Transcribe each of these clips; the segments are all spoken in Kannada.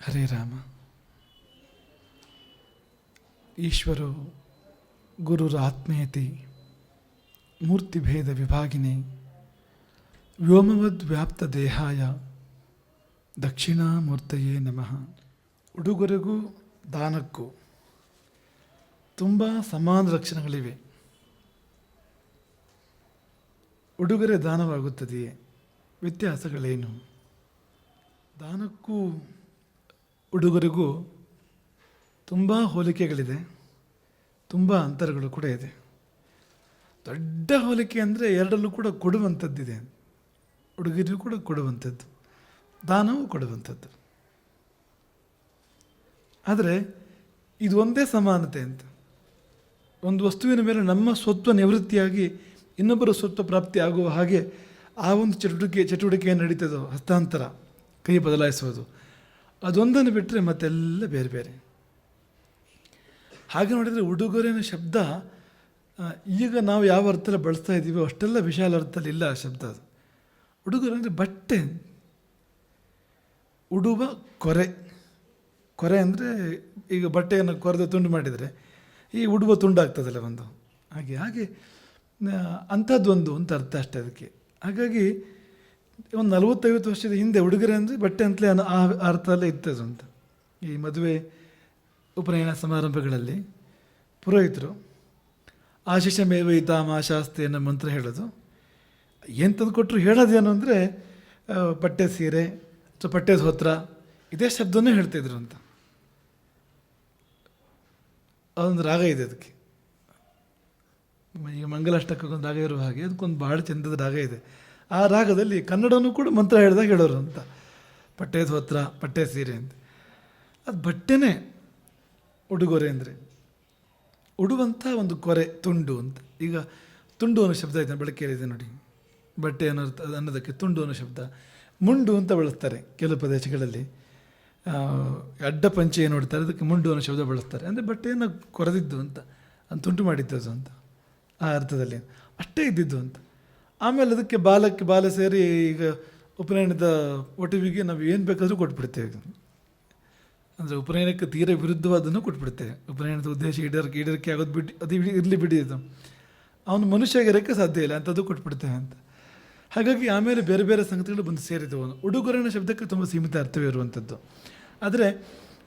ಹರೇ ರಾಮ. ಈಶ್ವರೋ ಗುರುರಾತ್ಮೇತಿ ಮೂರ್ತಿಭೇದ ವಿಭಾಗಿನೇ ವ್ಯೋಮವದ್ ದೇಹಾಯ ದಕ್ಷಿಣಾಮೂರ್ತಯೇ ನಮಃ. ಉಡುಗೊರೆಗೂ ದಾನಕ್ಕೂ ತುಂಬ ಸಮಾನ ಲಕ್ಷಣಗಳಿವೆ. ಉಡುಗೊರೆ ದಾನವಾಗುತ್ತದೆಯೇ? ವ್ಯತ್ಯಾಸಗಳೇನು? ದಾನಕ್ಕೂ ಉಡುಗೊರೆಗೂ ತುಂಬ ಹೋಲಿಕೆಗಳಿದೆ, ತುಂಬ ಅಂತರಗಳು ಕೂಡ ಇದೆ. ದೊಡ್ಡ ಹೋಲಿಕೆ ಅಂದರೆ ಎರಡಲ್ಲೂ ಕೂಡ ಕೊಡುವಂಥದ್ದಿದೆ. ಉಡುಗೊರೆಯೂ ಕೂಡ ಕೊಡುವಂಥದ್ದು, ದಾನವೂ ಕೊಡುವಂಥದ್ದು. ಆದರೆ ಇದು ಒಂದೇ ಸಮಾನತೆ ಅಂತ. ಒಂದು ವಸ್ತುವಿನ ಮೇಲೆ ನಮ್ಮ ಸ್ವತ್ವ ನಿವೃತ್ತಿಯಾಗಿ ಇನ್ನೊಬ್ಬರ ಸ್ವತ್ವ ಪ್ರಾಪ್ತಿ ಆಗುವ ಹಾಗೆ ಆ ಒಂದು ಚಟುವಟಿಕೆ ನಡೀತದೋ, ಹಸ್ತಾಂತರ, ಕೈ ಬದಲಾಯಿಸೋದು, ಅದೊಂದನ್ನು ಬಿಟ್ಟರೆ ಮತ್ತೆಲ್ಲ ಬೇರೆ ಬೇರೆ. ಹಾಗೆ ನೋಡಿದರೆ ಉಡುಗೊರೆಯ ಶಬ್ದ ಈಗ ನಾವು ಯಾವ ಅರ್ಥದಲ್ಲಿ ಬಳಸ್ತಾ ಇದ್ದೀವೋ ಅಷ್ಟೆಲ್ಲ ವಿಶಾಲ ಅರ್ಥದಲ್ಲಿ ಇಲ್ಲ ಆ ಶಬ್ದ. ಅದು ಉಡುಗೊರೆ ಅಂದರೆ ಬಟ್ಟೆ. ಉಡುವ ಕೊರೆ. ಕೊರೆ ಅಂದರೆ ಈಗ ಬಟ್ಟೆಯನ್ನು ಕೊರೆದು ತುಂಡು ಮಾಡಿದರೆ ಈ ಉಡುವ ತುಂಡಾಗ್ತದಲ್ಲ ಒಂದು, ಹಾಗೆ ಹಾಗೆ ಅಂಥದ್ದೊಂದು ಅಂತ ಅರ್ಥ ಅಷ್ಟೇ ಅದಕ್ಕೆ. ಹಾಗಾಗಿ ಒಂದು 40-50 ವರ್ಷದ ಹಿಂದೆ ಉಡುಗೊರೆ ಅಂದರೆ ಬಟ್ಟೆ ಅಂತಲೇ ಆ ಅರ್ಥದಲ್ಲೇ ಇರ್ತದೆ ಅಂತ. ಈ ಮದುವೆ ಉಪನಯನ ಸಮಾರಂಭಗಳಲ್ಲಿ ಪುರೋಹಿತರು ಆಶಿಷ ಮೇವೈತಾಮ ಶಾಸ್ತಿ ಅನ್ನೋ ಮಂತ್ರ ಹೇಳೋದು. ಏನು ತಂದು ಕೊಟ್ಟರು ಹೇಳೋದೇನು ಅಂದರೆ ಪಟ್ಟೆ ಸೀರೆ ಅಥವಾ ಪಟ್ಟೆ ಧೋತ್ರ ಇದೇ ಶಬ್ದವನ್ನೇ ಹೇಳ್ತಾಯಿದ್ರು ಅಂತ. ಅದೊಂದು ರಾಗ ಇದೆ ಅದಕ್ಕೆ. ಈಗ ಮಂಗಲಾಷ್ಟಕ್ಕೊಂದು ರಾಗ ಇರುವ ಹಾಗೆ ಅದಕ್ಕೊಂದು ಭಾಳ ಚಂದದ ರಾಗ ಇದೆ. ಆ ರಾಗದಲ್ಲಿ ಕನ್ನಡನೂ ಕೂಡ ಮಂತ್ರ ಹೇಳಿದಾಗ ಹೇಳೋರು ಅಂತ. ಪಟ್ಟೆ ಧೋತ್ರ, ಪಟ್ಟೆ ಸೀರೆ ಅಂತ. ಅದು ಬಟ್ಟೆನೇ ಉಡುಗೊರೆ ಅಂದರೆ. ಉಡುವಂಥ ಒಂದು ಕೊರೆ, ತುಂಡು ಅಂತ. ಈಗ ತುಂಡು ಅನ್ನೋ ಶಬ್ದ ಇದೆ, ಬಳಕೆಯಲ್ಲಿದೆ ನೋಡಿ. ಬಟ್ಟೆ ಅನ್ನೋದಕ್ಕೆ ತುಂಡು ಅನ್ನೋ ಶಬ್ದ. ಮುಂಡು ಅಂತ ಬಳಸ್ತಾರೆ ಕೆಲವು ಪ್ರದೇಶಗಳಲ್ಲಿ. ಅಡ್ಡ ಪಂಚೆ ಏನು ನೋಡ್ತಾರೆ ಅದಕ್ಕೆ ಮುಂಡು ಅನ್ನೋ ಶಬ್ದ ಬಳಸ್ತಾರೆ. ಅಂದರೆ ಬಟ್ಟೆಯನ್ನು ಕೊರೆದಿದ್ದು ಅಂತ, ಅದು ತುಂಡು ಮಾಡಿದ್ದದು ಅಂತ, ಆ ಅರ್ಥದಲ್ಲಿ ಅಷ್ಟೇ ಇದ್ದಿದ್ದು ಅಂತ. ಆಮೇಲೆ ಅದಕ್ಕೆ ಬಾಲಕ್ಕೆ ಬಾಲ ಸೇರಿ ಈಗ ಉಪನಯನದ ಒಟುವಿಗೆ ನಾವು ಏನು ಬೇಕಾದರೂ ಕೊಟ್ಬಿಡ್ತೇವೆ. ಅಂದರೆ ಉಪನಯನಕ್ಕೆ ತೀರ ವಿರುದ್ಧವಾದನ್ನು ಕೊಟ್ಬಿಡ್ತೇವೆ. ಉಪನಯನದ ಉದ್ದೇಶ ಈಡೇರಿಕೆ ಆಗೋದು ಬಿಟ್ಟು ಅದು ಇರಲಿ ಬಿಡಿ, ಅದು ಅವನು ಮನುಷ್ಯಗಿರೋಕ್ಕೆ ಸಾಧ್ಯ ಇಲ್ಲ ಅಂಥದ್ದು ಕೊಟ್ಬಿಡ್ತೇವೆ ಅಂತ. ಹಾಗಾಗಿ ಆಮೇಲೆ ಬೇರೆ ಬೇರೆ ಸಂಗತಿಗಳು ಬಂದು ಸೇರಿದವು. ಉಡುಗೊರೆನ ಶಬ್ದಕ್ಕೆ ತುಂಬ ಸೀಮಿತ ಅರ್ಥವೇ ಇರುವಂಥದ್ದು. ಆದರೆ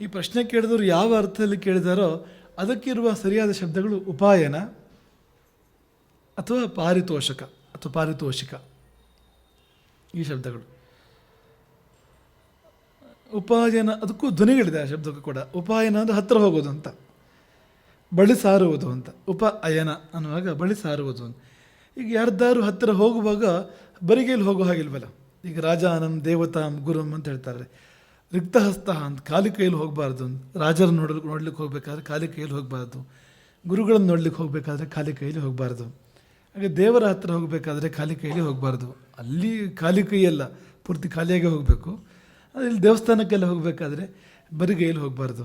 ಈ ಪ್ರಶ್ನೆ ಕೇಳಿದವರು ಯಾವ ಅರ್ಥದಲ್ಲಿ ಕೇಳಿದಾರೋ ಅದಕ್ಕಿರುವ ಸರಿಯಾದ ಶಬ್ದಗಳು ಉಪಾಯನ ಅಥವಾ ಪಾರಿತೋಷಕ ಅಥವಾ ಪಾರಿತೋಷಿಕ. ಈ ಶಬ್ದಗಳು ಉಪಾಯನ, ಅದಕ್ಕೂ ಧ್ವನಿಗಳಿದೆ ಆ ಶಬ್ದಕ್ಕೂ ಕೂಡ. ಉಪಾಯನ ಅಂದರೆ ಹತ್ತಿರ ಹೋಗೋದು ಅಂತ, ಬಳಿ ಸಾರುವುದು ಅಂತ. ಉಪ ಅಯನ ಅನ್ನುವಾಗ ಬಳಿ ಸಾರುವುದು ಅಂತ. ಈಗ ಯಾರ್ದಾರು ಹತ್ತಿರ ಹೋಗುವಾಗ ಬರಿಗೈಲಿ ಹೋಗೋ ಹಾಗಿಲ್ವಲ್ಲ. ಈಗ ರಾಜಾನಂ ದೇವತಾಂ ಗುರುಂ ಅಂತ ಹೇಳ್ತಾರೆ. ರಿಕ್ತಹಸ್ತ ಅಂತ, ಖಾಲಿ ಕೈಯಲ್ಲಿ ಹೋಗಬಾರ್ದು. ರಾಜರನ್ನು ನೋಡ್ಲಿಕ್ಕೆ ಹೋಗಬೇಕಾದ್ರೆ ಖಾಲಿ ಕೈಯಲ್ಲಿ ಹೋಗಬಾರ್ದು. ಗುರುಗಳನ್ನು ನೋಡ್ಲಿಕ್ಕೆ ಹೋಗಬೇಕಾದ್ರೆ ಖಾಲಿ ಕೈಯಲ್ಲಿ ಹೋಗಬಾರ್ದು. ಹಾಗೆ ದೇವರ ಹತ್ತಿರ ಹೋಗಬೇಕಾದ್ರೆ ಖಾಲಿ ಕೈಯಲ್ಲಿ ಹೋಗಬಾರ್ದು. ಅಲ್ಲಿ ಖಾಲಿ ಕೈಯಲ್ಲ, ಪೂರ್ತಿ ಖಾಲಿಯಾಗಿ ಹೋಗಬೇಕು. ಇಲ್ಲಿ ದೇವಸ್ಥಾನಕ್ಕೆಲ್ಲ ಹೋಗಬೇಕಾದ್ರೆ ಬರಿಗೈಯಲ್ಲಿ ಹೋಗಬಾರ್ದು,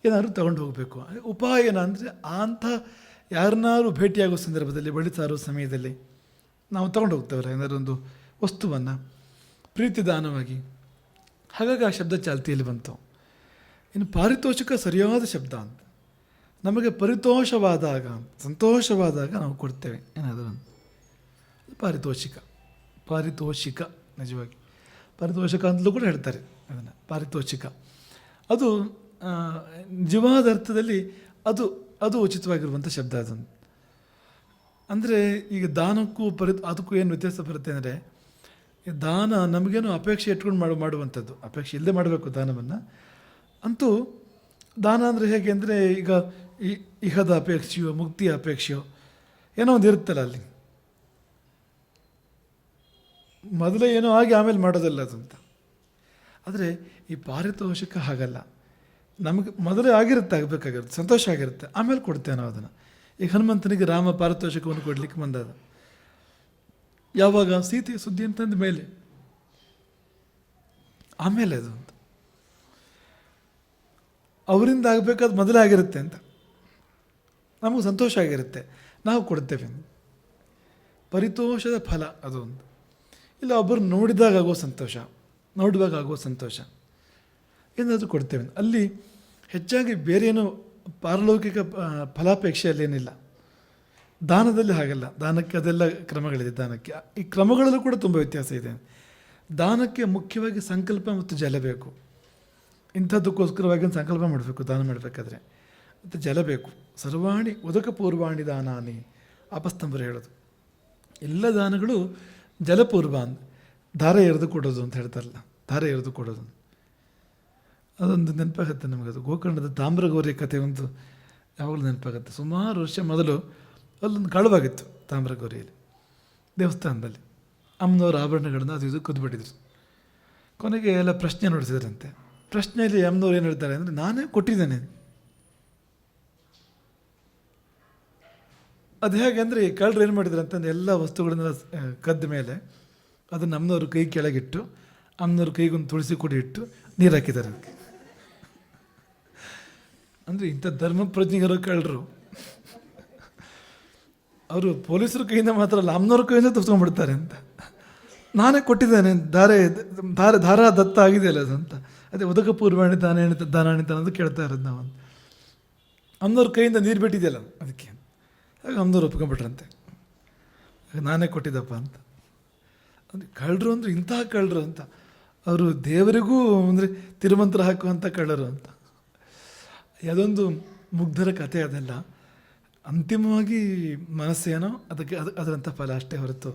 ಏನಾದರೂ ತಗೊಂಡು ಹೋಗಬೇಕು. ಉಪಾಯನ ಅಂದರೆ ಅಂಥ ಯಾರನ್ನಾರು ಭೇಟಿಯಾಗೋ ಸಂದರ್ಭದಲ್ಲಿ, ಬಳಿ ಸಾರೋ ಸಮಯದಲ್ಲಿ ನಾವು ತಗೊಂಡು ಹೋಗ್ತೇವಲ್ಲ ಏನಾದರೂ ಒಂದು ವಸ್ತುವನ್ನು ಪ್ರೀತಿದಾನವಾಗಿ. ಹಾಗಾಗಿ ಆ ಶಬ್ದ ಚಾಲ್ತಿಯಲ್ಲಿ ಬಂತು. ಇನ್ನು ಪಾರಿತೋಷಕ ಸರಿಯಾದ ಶಬ್ದ ಅಂತ. ನಮಗೆ ಪರಿತೋಷವಾದಾಗ, ಸಂತೋಷವಾದಾಗ ನಾವು ಕೊಡ್ತೇವೆ ಏನಾದರೂ ಪಾರಿತೋಷಿಕ. ಪಾರಿತೋಷಿಕ ನಿಜವಾಗಿ ಪಾರಿತೋಷಕ ಅಂತಲೂ ಕೂಡ ಹೇಳ್ತಾರೆ ಅದನ್ನು, ಪಾರಿತೋಷಿಕ. ಅದು ನಿಜವಾದ ಅರ್ಥದಲ್ಲಿ ಅದು ಅದು ಉಚಿತವಾಗಿರುವಂಥ ಶಬ್ದ ಅದನ್ನು. ಅಂದರೆ ಈಗ ದಾನಕ್ಕೂ ಅದಕ್ಕೂ ಏನು ವ್ಯತ್ಯಾಸ ಬರುತ್ತೆ ಅಂದರೆ, ದಾನ ನಮಗೇನು ಅಪೇಕ್ಷೆ ಇಟ್ಕೊಂಡು ಮಾಡುವಂಥದ್ದು. ಅಪೇಕ್ಷೆ ಇಲ್ಲದೆ ಮಾಡಬೇಕು ದಾನವನ್ನು. ಅಂತೂ ದಾನ ಅಂದರೆ ಹೇಗೆ ಅಂದರೆ, ಈಗ ಇಹದ ಅಪೇಕ್ಷೆಯೋ ಮುಕ್ತಿಯ ಅಪೇಕ್ಷೆಯೋ ಏನೋ ಒಂದು ಇರುತ್ತಲ್ಲ ಅಲ್ಲಿ. ಮೊದಲೇ ಏನೋ ಆಗಿ ಆಮೇಲೆ ಮಾಡೋದಲ್ಲ ಅದಂತ. ಆದರೆ ಈ ಪಾರಿತೋಷಿಕ ಹಾಗಲ್ಲ. ನಮಗೆ ಮೊದಲೇ ಆಗಿರುತ್ತೆ, ಆಗಬೇಕಾಗಿರುತ್ತೆ, ಸಂತೋಷ ಆಗಿರುತ್ತೆ, ಆಮೇಲೆ ಕೊಡ್ತೇವೆ ನಾವು ಅದನ್ನು. ಈಗ ಹನುಮಂತನಿಗೆ ರಾಮ ಪಾರಿತೋಷಕವನ್ನು ಕೊಡಲಿಕ್ಕೆ ಬಂದದ ಯಾವಾಗ? ಸೀತೆಯ ಸುದ್ದಿ ಅಂತಂದ ಮೇಲೆ, ಆಮೇಲೆ ಅದು ಅಂತ ಅವರಿಂದ ಆಗಬೇಕಾದ ಮೊದಲೇ ಆಗಿರುತ್ತೆ ಅಂತ ನಮಗೆ ಸಂತೋಷ ಆಗಿರುತ್ತೆ, ನಾವು ಕೊಡ್ತೇವೆ. ಪರಿತೋಷದ ಫಲ ಅದು ಒಂದು. ಇಲ್ಲ ಒಬ್ಬರು ನೋಡಿದಾಗ ಆಗೋ ಸಂತೋಷ, ನೋಡುವಾಗ ಆಗೋ ಸಂತೋಷ. ಏನಾದರೂ ಕೊಡ್ತೇವೆ. ಅಲ್ಲಿ ಹೆಚ್ಚಾಗಿ ಬೇರೇನು ಪಾರಲೌಕಿಕ ಫಲಾಪೇಕ್ಷೆಯಲ್ಲೇನಿಲ್ಲ. ದಾನದಲ್ಲಿ ಹಾಗಲ್ಲ. ದಾನಕ್ಕೆ ಅದೆಲ್ಲ ಕ್ರಮಗಳಿದೆ. ದಾನಕ್ಕೆ ಈ ಕ್ರಮಗಳಲ್ಲೂ ಕೂಡ ತುಂಬ ವ್ಯತ್ಯಾಸ ಇದೆ. ದಾನಕ್ಕೆ ಮುಖ್ಯವಾಗಿ ಸಂಕಲ್ಪ ಮತ್ತು ಜಲ ಬೇಕು. ಇಂಥದ್ದಕ್ಕೋಸ್ಕರವಾಗಿ ಒಂದು ಸಂಕಲ್ಪ ಮಾಡಬೇಕು ದಾನ ಮಾಡಬೇಕಾದ್ರೆ. ಮತ್ತು ಜಲ ಬೇಕು. ಸರ್ವಾಣಿ ಉದಕ ಪೂರ್ವಾಣಿ ದಾನಾನಿ ಅಪಸ್ತಂಭರು ಹೇಳೋದು. ಎಲ್ಲ ದಾನಗಳು ಜಲಪೂರ್ವ ಅಂತ. ಧಾರೆ ಎರೆದು ಕೊಡೋದು ಅಂತ ಹೇಳ್ತಾರಲ್ಲ, ಧಾರೆ ಎರೆದು ಕೊಡೋದು. ಅದೊಂದು ನೆನಪಾಗುತ್ತೆ ನಮಗದು. ಗೋಕರ್ಣದ ತಾಮ್ರಗೌರಿ ಕಥೆ ಒಂದು ಯಾವಾಗಲೂ ನೆನಪಾಗುತ್ತೆ. ಸುಮಾರು ವರ್ಷ ಮೊದಲು ಅಲ್ಲೊಂದು ಕಳುವಾಗಿತ್ತು ತಾಮ್ರಗೌರಿಯಲ್ಲಿ, ದೇವಸ್ಥಾನದಲ್ಲಿ. ಅಮ್ಮನವ್ರ ಆಭರಣಗಳನ್ನು ಅದು ಇದು ಕುದ್ಬಿಟ್ಟಿದ್ರು. ಕೊನೆಗೆ ಎಲ್ಲ ಪ್ರಶ್ನೆ ನೋಡಿಸಿದ್ರಂತೆ. ಪ್ರಶ್ನೆಯಲ್ಲಿ ಅಮ್ಮನವ್ರು ಏನು ಹೇಳ್ತಾರೆ ಅಂದರೆ, ನಾನೇ ಕೊಟ್ಟಿದ್ದೇನೆ. ಅದು ಹೇಗೆ ಅಂದರೆ, ಈ ಕಳ್ಳರು ಏನು ಮಾಡಿದ್ರು ಅಂತಂದರೆ ಎಲ್ಲ ವಸ್ತುಗಳನ್ನೆಲ್ಲ ಕದ್ದ ಮೇಲೆ ಅದನ್ನು ಅಮ್ಮನವ್ರ ಕೈ ಕೆಳಗಿಟ್ಟು ಅಮ್ಮನವ್ರ ಕೈಗೊಂದು ತುಳಸಿ ಕೊಡಿ ಇಟ್ಟು ನೀರು ಹಾಕಿದ್ದಾರೆ ಅದಕ್ಕೆ. ಅಂದರೆ ಇಂಥ ಧರ್ಮ ಪ್ರಜ್ಞೆಗಿರೋ ಕಳ್ಳರು ಅವರು ಪೊಲೀಸರ ಕೈಯಿಂದ ಮಾತ್ರ ಅಲ್ಲ, ಅಮ್ಮನವ್ರ ಕೈಯಿಂದ ತಪ್ಸ್ಕೊಂಡ್ಬಿಡ್ತಾರೆ ಅಂತ. ನಾನೇ ಕೊಟ್ಟಿದ್ದೇನೆ, ಧಾರಾ ದತ್ತ ಆಗಿದೆಯಲ್ಲ ಅದು ಅಂತ. ಅದೇ ಉದಕ ಪೂರ್ವಾಣಿ ದಾನಾಣಿತ ಅನ್ನೋದು ಕೇಳ್ತಾ ಇರೋದು ನಾವು. ಅಮ್ಮನವ್ರ ಕೈಯಿಂದ ನೀರು ಬಿಟ್ಟಿದೆಯಲ್ಲ ಅದಕ್ಕೆ. ಹಾಗೆ ಅಮ್ಮನವ್ರು ಒಪ್ಕೊಂಡ್ಬಿಟ್ರಂತೆ, ನಾನೇ ಕೊಟ್ಟಿದ್ದಪ್ಪ ಅಂತ. ಅಂದರೆ ಕಳ್ಳರು ಅಂದರೆ ಇಂತಹ ಕಳ್ಳರು ಅಂತ. ಅವರು ದೇವರಿಗೂ ಅಂದರೆ ತಿರುಮಂತ್ರ ಹಾಕುವಂಥ ಕಳ್ಳರು ಅಂತ. ಅದೊಂದು ಮುಗ್ಧರ ಕಥೆ ಅದೆಲ್ಲ. ಅಂತಿಮವಾಗಿ ಮನಸ್ಸೇನೋ ಅದಕ್ಕೆ ಅದರಂಥ ಫಲ ಅಷ್ಟೇ ಹೊರತು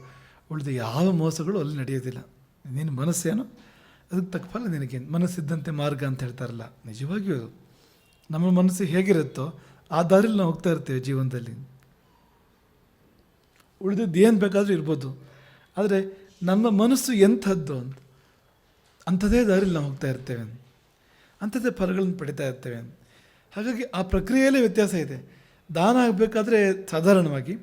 ಉಳಿದ ಯಾವ ಮೋಸಗಳು ಅಲ್ಲಿ ನಡೆಯೋದಿಲ್ಲ. ನೀನು ಮನಸ್ಸೇನೋ ಅದಕ್ಕೆ ತಕ್ಕ ಫಲ ನಿನಗೇನು. ಮನಸ್ಸಿದ್ದಂತೆ ಮಾರ್ಗ ಅಂತ ಹೇಳ್ತಾರಲ್ಲ, ನಿಜವಾಗಿಯೂ ಅದು ನಮ್ಮ ಮನಸ್ಸು ಹೇಗಿರುತ್ತೋ ಆ ದಾರಿಯಲ್ಲಿ ನಾವು ಹೋಗ್ತಾ ಇರ್ತೇವೆ ಜೀವನದಲ್ಲಿ. ಉಳಿದದ್ದು ಏನು ಬೇಕಾದರೂ ಇರ್ಬೋದು, ಆದರೆ ನಮ್ಮ ಮನಸ್ಸು ಎಂಥದ್ದು ಅಂತ ಅಂಥದ್ದೇ ದಾರಿಯಲ್ಲಿ ನಾವು ಹೋಗ್ತಾ ಇರ್ತೇವೆ, ಅಂಥದ್ದೇ ಫಲಗಳನ್ನು ಪಡಿತಾ ಇರ್ತೇವೆ. ಹಾಗಾಗಿ ಆ ಪ್ರಕ್ರಿಯೆಯಲ್ಲೇ ವ್ಯತ್ಯಾಸ ಇದೆ. ದಾನ ಆಗಬೇಕಾದ್ರೆ ಸಾಧಾರಣವಾಗಿ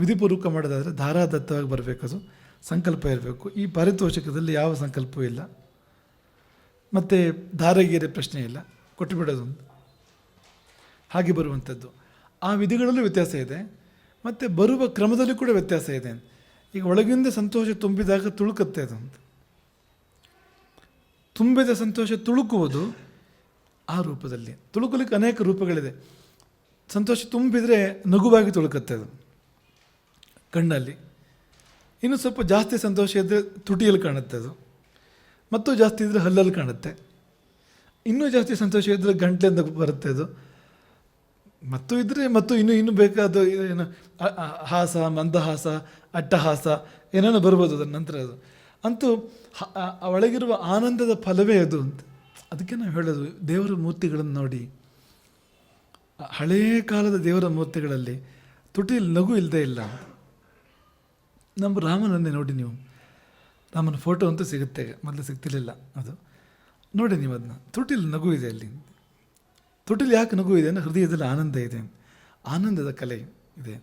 ವಿಧಿಪೂರ್ವಕ ಮಾಡೋದಾದರೆ ಧಾರಾದತ್ತವಾಗಿ ಬರಬೇಕದು, ಸಂಕಲ್ಪ ಇರಬೇಕು. ಈ ಪಾರಿತೋಷಕದಲ್ಲಿ ಯಾವ ಸಂಕಲ್ಪವೂ ಇಲ್ಲ, ಮತ್ತು ಧಾರೆಗೀರೆ ಪ್ರಶ್ನೆ ಇಲ್ಲ, ಕೊಟ್ಟು ಬಿಡೋದು ಹಾಗೆ ಬರುವಂಥದ್ದು. ಆ ವಿಧಿಗಳಲ್ಲೂ ವ್ಯತ್ಯಾಸ ಇದೆ, ಮತ್ತು ಬರುವ ಕ್ರಮದಲ್ಲಿ ಕೂಡ ವ್ಯತ್ಯಾಸ ಇದೆ. ಈಗ ಒಳಗಿಂದ ಸಂತೋಷ ತುಂಬಿದಾಗ ತುಳುಕುತ್ತೆ ಅದು ಅಂತ. ತುಂಬಿದ ಸಂತೋಷ ತುಳುಕುವುದು ಆ ರೂಪದಲ್ಲಿ. ತುಳುಕಲಿಕ್ಕೆ ಅನೇಕ ರೂಪಗಳಿದೆ. ಸಂತೋಷ ತುಂಬಿದರೆ ನಗುವಾಗಿ ತುಳುಕುತ್ತೆ ಅದು ಕಣ್ಣಲ್ಲಿ. ಇನ್ನು ಸ್ವಲ್ಪ ಜಾಸ್ತಿ ಸಂತೋಷ ಇದ್ದರೆ ತುಟಿಯಲ್ಲಿ ಕಾಣುತ್ತೆ ಅದು, ಮತ್ತು ಜಾಸ್ತಿ ಇದ್ದರೆ ಹಲ್ಲಲ್ಲಿ ಕಾಣುತ್ತೆ. ಇನ್ನೂ ಜಾಸ್ತಿ ಸಂತೋಷ ಇದ್ದರೆ ಗಂಟೆಯಿಂದ ಬರುತ್ತೆ ಅದು, ಮತ್ತು ಇದ್ದರೆ ಮತ್ತು ಇನ್ನೂ ಬೇಕಾದ ಏನು ಹಾಸ, ಮಂದಹಾಸ, ಅಟ್ಟಹಾಸ ಏನೇನೋ ಬರ್ಬೋದು ಅದರ ನಂತರ. ಅದು ಅಂತೂ ಒಳಗಿರುವ ಆನಂದದ ಫಲವೇ ಅದು ಅಂತ. ಅದಕ್ಕೆ ನಾವು ಹೇಳೋದು, ದೇವರ ಮೂರ್ತಿಗಳನ್ನು ನೋಡಿ, ಹಳೆಯ ಕಾಲದ ದೇವರ ಮೂರ್ತಿಗಳಲ್ಲಿ ತುಟಿಯಲ್ಲಿ ನಗು ಇಲ್ಲದೆ ಇಲ್ಲ. ನಮ್ಮ ರಾಮನನ್ನೇ ನೋಡಿ ನೀವು, ರಾಮನ ಫೋಟೋ ಅಂತೂ ಸಿಗುತ್ತೆ, ಮೊದಲು ಸಿಗ್ತಿರ್ಲಿಲ್ಲ ಅದು. ನೋಡಿ ನೀವು ಅದನ್ನ, ತುಟಿಯಲ್ಲಿ ನಗು ಇದೆ ಅಲ್ಲಿ. ತುಟಿಲಿ ಯಾಕೆ ನಗು ಇದೆ ಅಂದರೆ ಹೃದಯದಲ್ಲಿ ಆನಂದ ಇದೆ, ಆನಂದದ ಕಲೆ ಇದೆ.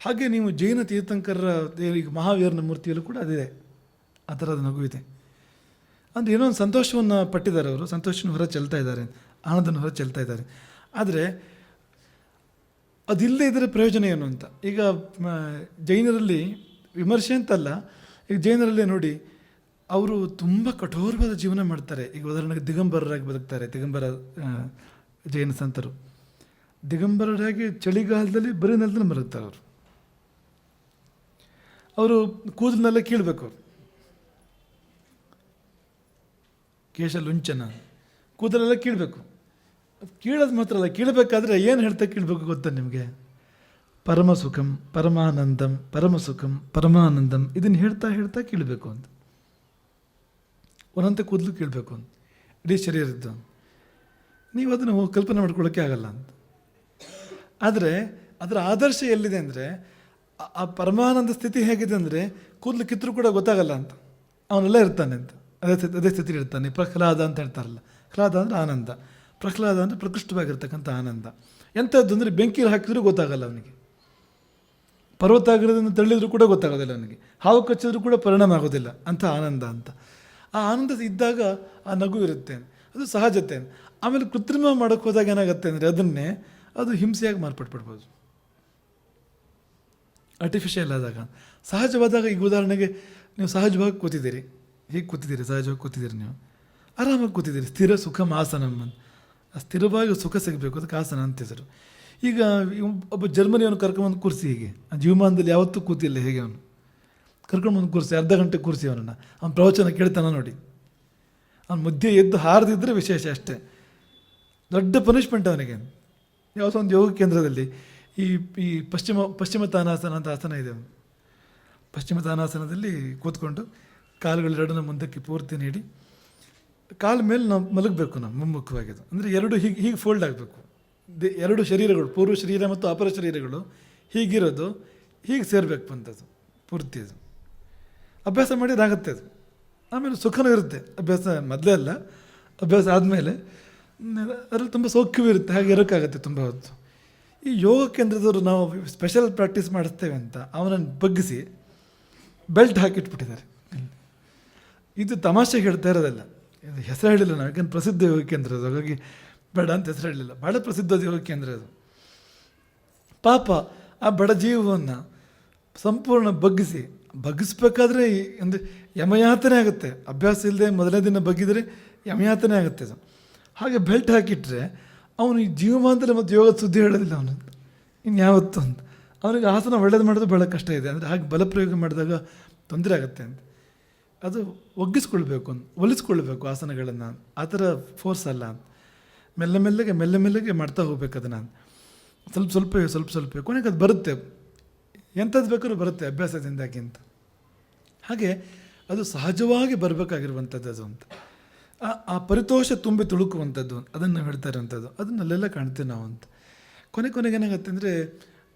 ಹಾಗೆ ನೀವು ಜೈನ ತೀರ್ಥಂಕರರ ಈಗ ಮಹಾವೀರನ ಮೂರ್ತಿಯಲ್ಲೂ ಕೂಡ ಅದಿದೆ, ಆ ಥರದ ನಗು ಇದೆ. ಅಂದರೆ ಏನೋ ಒಂದು ಸಂತೋಷವನ್ನು ಪಟ್ಟಿದ್ದಾರೆ ಅವರು, ಸಂತೋಷನ ಹೊರ ಚೆಲ್ತಾ ಇದ್ದಾರೆ, ಆನಂದನ ಹೊರ ಚೆಲ್ತಾ ಇದ್ದಾರೆ. ಆದರೆ ಅದಿಲ್ಲದೆ ಇದರ ಪ್ರಯೋಜನ ಏನು ಅಂತ. ಈಗ ಜೈನರಲ್ಲಿ ವಿಮರ್ಶೆ ಅಂತಲ್ಲ, ಈಗ ಜೈನರಲ್ಲೇ ನೋಡಿ, ಅವರು ತುಂಬ ಕಠೋರವಾದ ಜೀವನ ಮಾಡ್ತಾರೆ. ಈಗ ಉದಾಹರಣೆಗೆ ದಿಗಂಬರರಾಗಿ ಬದುಕ್ತಾರೆ. ದಿಗಂಬರ ಜೈನ ಸಂತರು ದಿಗಂಬರರಾಗಿ ಚಳಿಗಾಲದಲ್ಲಿ ಬರೀ ನೆಲದಲ್ಲಿ ಮಲಗ್ತಾರೆ. ಅವರು ಕೂದಲನ್ನೆಲ್ಲ ಕೀಳಬೇಕು, ಅವರು ಕೇಶ ಲುಂಚನ ಕೂದಲೆಲ್ಲ ಕೀಳಬೇಕು. ಕೀಳೋದು ಮಾತ್ರ ಅಲ್ಲ, ಕೀಳಬೇಕಾದ್ರೆ ಏನು ಹೇಳ್ತಾ ಕೀಳಬೇಕು ಗೊತ್ತಾ ನಿಮಗೆ? ಪರಮಸುಖಂ ಪರಮಾನಂದಂ ಪರಮಸುಖಂ ಪರಮಾನಂದಂ, ಇದನ್ನು ಹೇಳ್ತಾ ಹೇಳ್ತಾ ಕೀಳಬೇಕು ಅಂತ. ಒಂದಂತೆ ಕೂದಲು ಕೀಳಬೇಕು ಅಂತ, ಇಡೀ ಶರೀರದ್ದು. ನೀವು ಅದನ್ನು ಕಲ್ಪನೆ ಮಾಡ್ಕೊಳ್ಳೋಕ್ಕೆ ಆಗಲ್ಲ ಅಂತ. ಆದರೆ ಅದರ ಆದರ್ಶ ಎಲ್ಲಿದೆ ಅಂದರೆ, ಆ ಪರಮಾನಂದ ಸ್ಥಿತಿ ಹೇಗಿದೆ ಅಂದರೆ, ಕೂದಲು ಕಿತ್ತರೂ ಕೂಡ ಗೊತ್ತಾಗಲ್ಲ ಅಂತ, ಅವನೆಲ್ಲ ಇರ್ತಾನೆ ಅಂತ, ಅದೇ ಸ್ಥಿತಿ ಇರ್ತಾನೆ. ಪ್ರಹ್ಲಾದ ಅಂತ ಹೇಳ್ತಾರಲ್ಲ, ಪ್ರಹ್ಲಾದ ಅಂದರೆ ಆನಂದ, ಪ್ರಹ್ಲಾದ ಅಂದರೆ ಪ್ರಕೃಷ್ಟವಾಗಿರ್ತಕ್ಕಂಥ ಆನಂದ. ಎಂಥದ್ದು ಅಂದರೆ ಬೆಂಕಿ ಹಾಕಿದ್ರೂ ಗೊತ್ತಾಗಲ್ಲ ಅವನಿಗೆ, ಪರ್ವತ ಆಗಿರೋದನ್ನು ತಳ್ಳಿದ್ರೂ ಕೂಡ ಗೊತ್ತಾಗೋದಿಲ್ಲ ಅವನಿಗೆ, ಹಾವು ಕಚ್ಚಿದ್ರೂ ಕೂಡ ಪರಿಣಾಮ ಆಗೋದಿಲ್ಲ ಅಂತ ಆನಂದ ಅಂತ. ಆ ಆನಂದ ಇದ್ದಾಗ ಆ ನಗು ಇರುತ್ತೆ, ಅದು ಸಹಜತೆ. ಆಮೇಲೆ ಕೃತ್ರಿಮ ಮಾಡೋಕ್ಕೆ ಹೋದಾಗ ಏನಾಗುತ್ತೆ ಅಂದರೆ ಅದನ್ನೇ ಅದು ಹಿಂಸೆಯಾಗಿ ಮಾರ್ಪಟ್ಬಿಡ್ಬೋದು. ಆರ್ಟಿಫಿಷಿಯಲ್ ಆದಾಗ, ಸಹಜವಾದಾಗ, ಈಗ ಉದಾಹರಣೆಗೆ ನೀವು ಸಹಜವಾಗಿ ಕೂತಿದ್ದೀರಿ, ಹೀಗೆ ಕೂತಿದ್ದೀರಿ, ಸಹಜವಾಗಿ ಕೂತಿದ್ದೀರಿ ನೀವು, ಆರಾಮಾಗಿ ಕೂತಿದ್ದೀರಿ, ಸ್ಥಿರ ಸುಖಂ ಆಸನಂ ಅಂತ. ಆ ಸ್ಥಿರವಾಗಿ ಸುಖ ಸಿಗಬೇಕು, ಅದಕ್ಕೆ ಆಸನ ಅಂತ ಹೆಸರು. ಈಗ ಒಬ್ಬ ಜರ್ಮನಿಯವನು ಕರ್ಕೊಂಬಂದು ಕೂರಿಸಿ, ಹೀಗೆ ಆ ಜೀವಮಾನದಲ್ಲಿ ಯಾವತ್ತೂ ಕೂತಿಲ್ಲ, ಹೇಗೆ ಅವನು ಕರ್ಕೊಂಡ್ಬಂದು ಕೂರಿಸಿ, ಅರ್ಧ ಗಂಟೆ ಕೂರಿಸಿ ಅವನನ್ನು, ಅವ್ನ ಪ್ರವಚನ ಕೇಳ್ತಾನ ನೋಡಿ. ಅವ್ನು ಮಧ್ಯೆ ಎದ್ದು ಹಾರದಿದ್ದರೆ ವಿಶೇಷ ಅಷ್ಟೇ, ದೊಡ್ಡ ಪನಿಷ್ಮೆಂಟ್ ಅವನಿಗೆ. ಯಾವುದೋ ಒಂದು ಯೋಗ ಕೇಂದ್ರದಲ್ಲಿ ಈ ಪಶ್ಚಿಮ ತಾನಾಸನ ಅಂತ ಆಸನ ಇದೆ. ಪಶ್ಚಿಮ ತಾನಾಸನದಲ್ಲಿ ಕೂತ್ಕೊಂಡು ಕಾಲುಗಳೆರಡನ್ನ ಮುಂದಕ್ಕೆ ಪೂರ್ತಿ ನೀಡಿ, ಕಾಲ ಮೇಲೆ ನಾವು ಮಲಗಬೇಕು, ನಾವು ಮುಮ್ಮುಖವಾಗಿದ್ದು. ಅಂದರೆ ಎರಡು ಹೀಗೆ ಫೋಲ್ಡ್ ಆಗಬೇಕು. ಎರಡು ಶರೀರಗಳು, ಪೂರ್ವ ಶರೀರ ಮತ್ತು ಅಪರ ಶರೀರಗಳು ಹೀಗಿರೋದು, ಹೀಗೆ ಸೇರಬೇಕು ಅಂತದ್ದು ಪೂರ್ತಿ. ಅದು ಅಭ್ಯಾಸ ಮಾಡಿದಾಗುತ್ತೆ. ಅದು ಆಮೇಲೆ ಸುಖನೂ ಇರುತ್ತೆ. ಅಭ್ಯಾಸ ಮೊದಲೇ ಅಲ್ಲ, ಅಭ್ಯಾಸ ಆದಮೇಲೆ ಅದರಲ್ಲಿ ತುಂಬ ಸೌಖ್ಯವೂ ಇರುತ್ತೆ. ಹಾಗೆ ಇರೋಕ್ಕಾಗತ್ತೆ ತುಂಬ ಹೊತ್ತು. ಈ ಯೋಗ ಕೇಂದ್ರದವರು ನಾವು ಸ್ಪೆಷಲ್ ಪ್ರಾಕ್ಟೀಸ್ ಮಾಡಿಸ್ತೇವೆ ಅಂತ ಅವನನ್ನು ಬಗ್ಗಿಸಿ ಬೆಲ್ಟ್ ಹಾಕಿಟ್ಬಿಟ್ಟಿದ್ದಾರೆ. ಇದು ತಮಾಷೆಗೆ ಹೇಳ್ತಾ ಇರೋದಲ್ಲ, ಇದು ಹೆಸರು ಹೇಳಿಲ್ಲ ನಾವು, ಯಾಕಂದ್ರೆ ಪ್ರಸಿದ್ಧ ಯೋಗ ಕೇಂದ್ರ ಅದು, ಹಾಗಾಗಿ ಬೇಡ ಅಂತ ಹೆಸರು ಹೇಳಲಿಲ್ಲ. ಭಾಳ ಪ್ರಸಿದ್ಧ ಯೋಗ ಕೇಂದ್ರ ಅದು. ಪಾಪ ಆ ಬಡ ಜೀವವನ್ನು ಸಂಪೂರ್ಣ ಬಗ್ಗಿಸ್ಬೇಕಾದ್ರೆ ಅಂದರೆ ಯಮಯಾತನೆ ಆಗುತ್ತೆ. ಅಭ್ಯಾಸ ಇಲ್ಲದೆ ಮೊದಲನೇ ದಿನ ಬಗ್ಗಿದರೆ ಯಮಯಾತನೆ ಆಗುತ್ತೆ ಅದು. ಹಾಗೆ ಬೆಲ್ಟ್ ಹಾಕಿಟ್ರೆ ಅವನು ಈ ಜೀವಮಾನದಲ್ಲಿ ಮತ್ತು ಯೋಗದ ಸುದ್ದಿ ಹೇಳೋದಿಲ್ಲ ಅವನು ಇನ್ಯಾವತ್ತು ಅಂತ. ಅವನಿಗೆ ಆಸನ ಒಳ್ಳೇದು ಮಾಡೋದು ಭಾಳ ಕಷ್ಟ ಇದೆ. ಅಂದರೆ ಹಾಗೆ ಬಲಪ್ರಯೋಗ ಮಾಡಿದಾಗ ತೊಂದರೆ ಆಗುತ್ತೆ ಅಂತ. ಅದು ಒಗ್ಗಿಸ್ಕೊಳ್ಬೇಕು, ಒಲಿಸ್ಕೊಳ್ಬೇಕು ಆಸನಗಳನ್ನು. ಆ ಥರ ಫೋರ್ಸ್ ಅಲ್ಲ, ಮೆಲ್ಲ ಮೆಲ್ಲಗೆ ಮಾಡ್ತಾ ಹೋಗ್ಬೇಕು ಅದನ್ನು. ಸ್ವಲ್ಪ ಸ್ವಲ್ಪ ಕೊನೆಗೆ ಅದು ಬರುತ್ತೆ, ಎಂಥದ್ದು ಬೇಕಾದ್ರೂ ಬರುತ್ತೆ ಅಭ್ಯಾಸದಿಂದಾಗಿಂತ. ಹಾಗೆ ಅದು ಸಹಜವಾಗಿ ಬರಬೇಕಾಗಿರುವಂಥದ್ದು ಅದು ಅಂತ. ಆ ಪರಿತೋಷ ತುಂಬಿ ತುಳುಕುವಂಥದ್ದು, ಅದನ್ನು ಹೇಳ್ತಾ ಇರೋವಂಥದ್ದು, ಅದನ್ನಲ್ಲೆಲ್ಲ ಕಾಣ್ತೇವೆ ನಾವು ಅಂತ. ಕೊನೆಗೆ ಏನಾಗುತ್ತೆ ಅಂದರೆ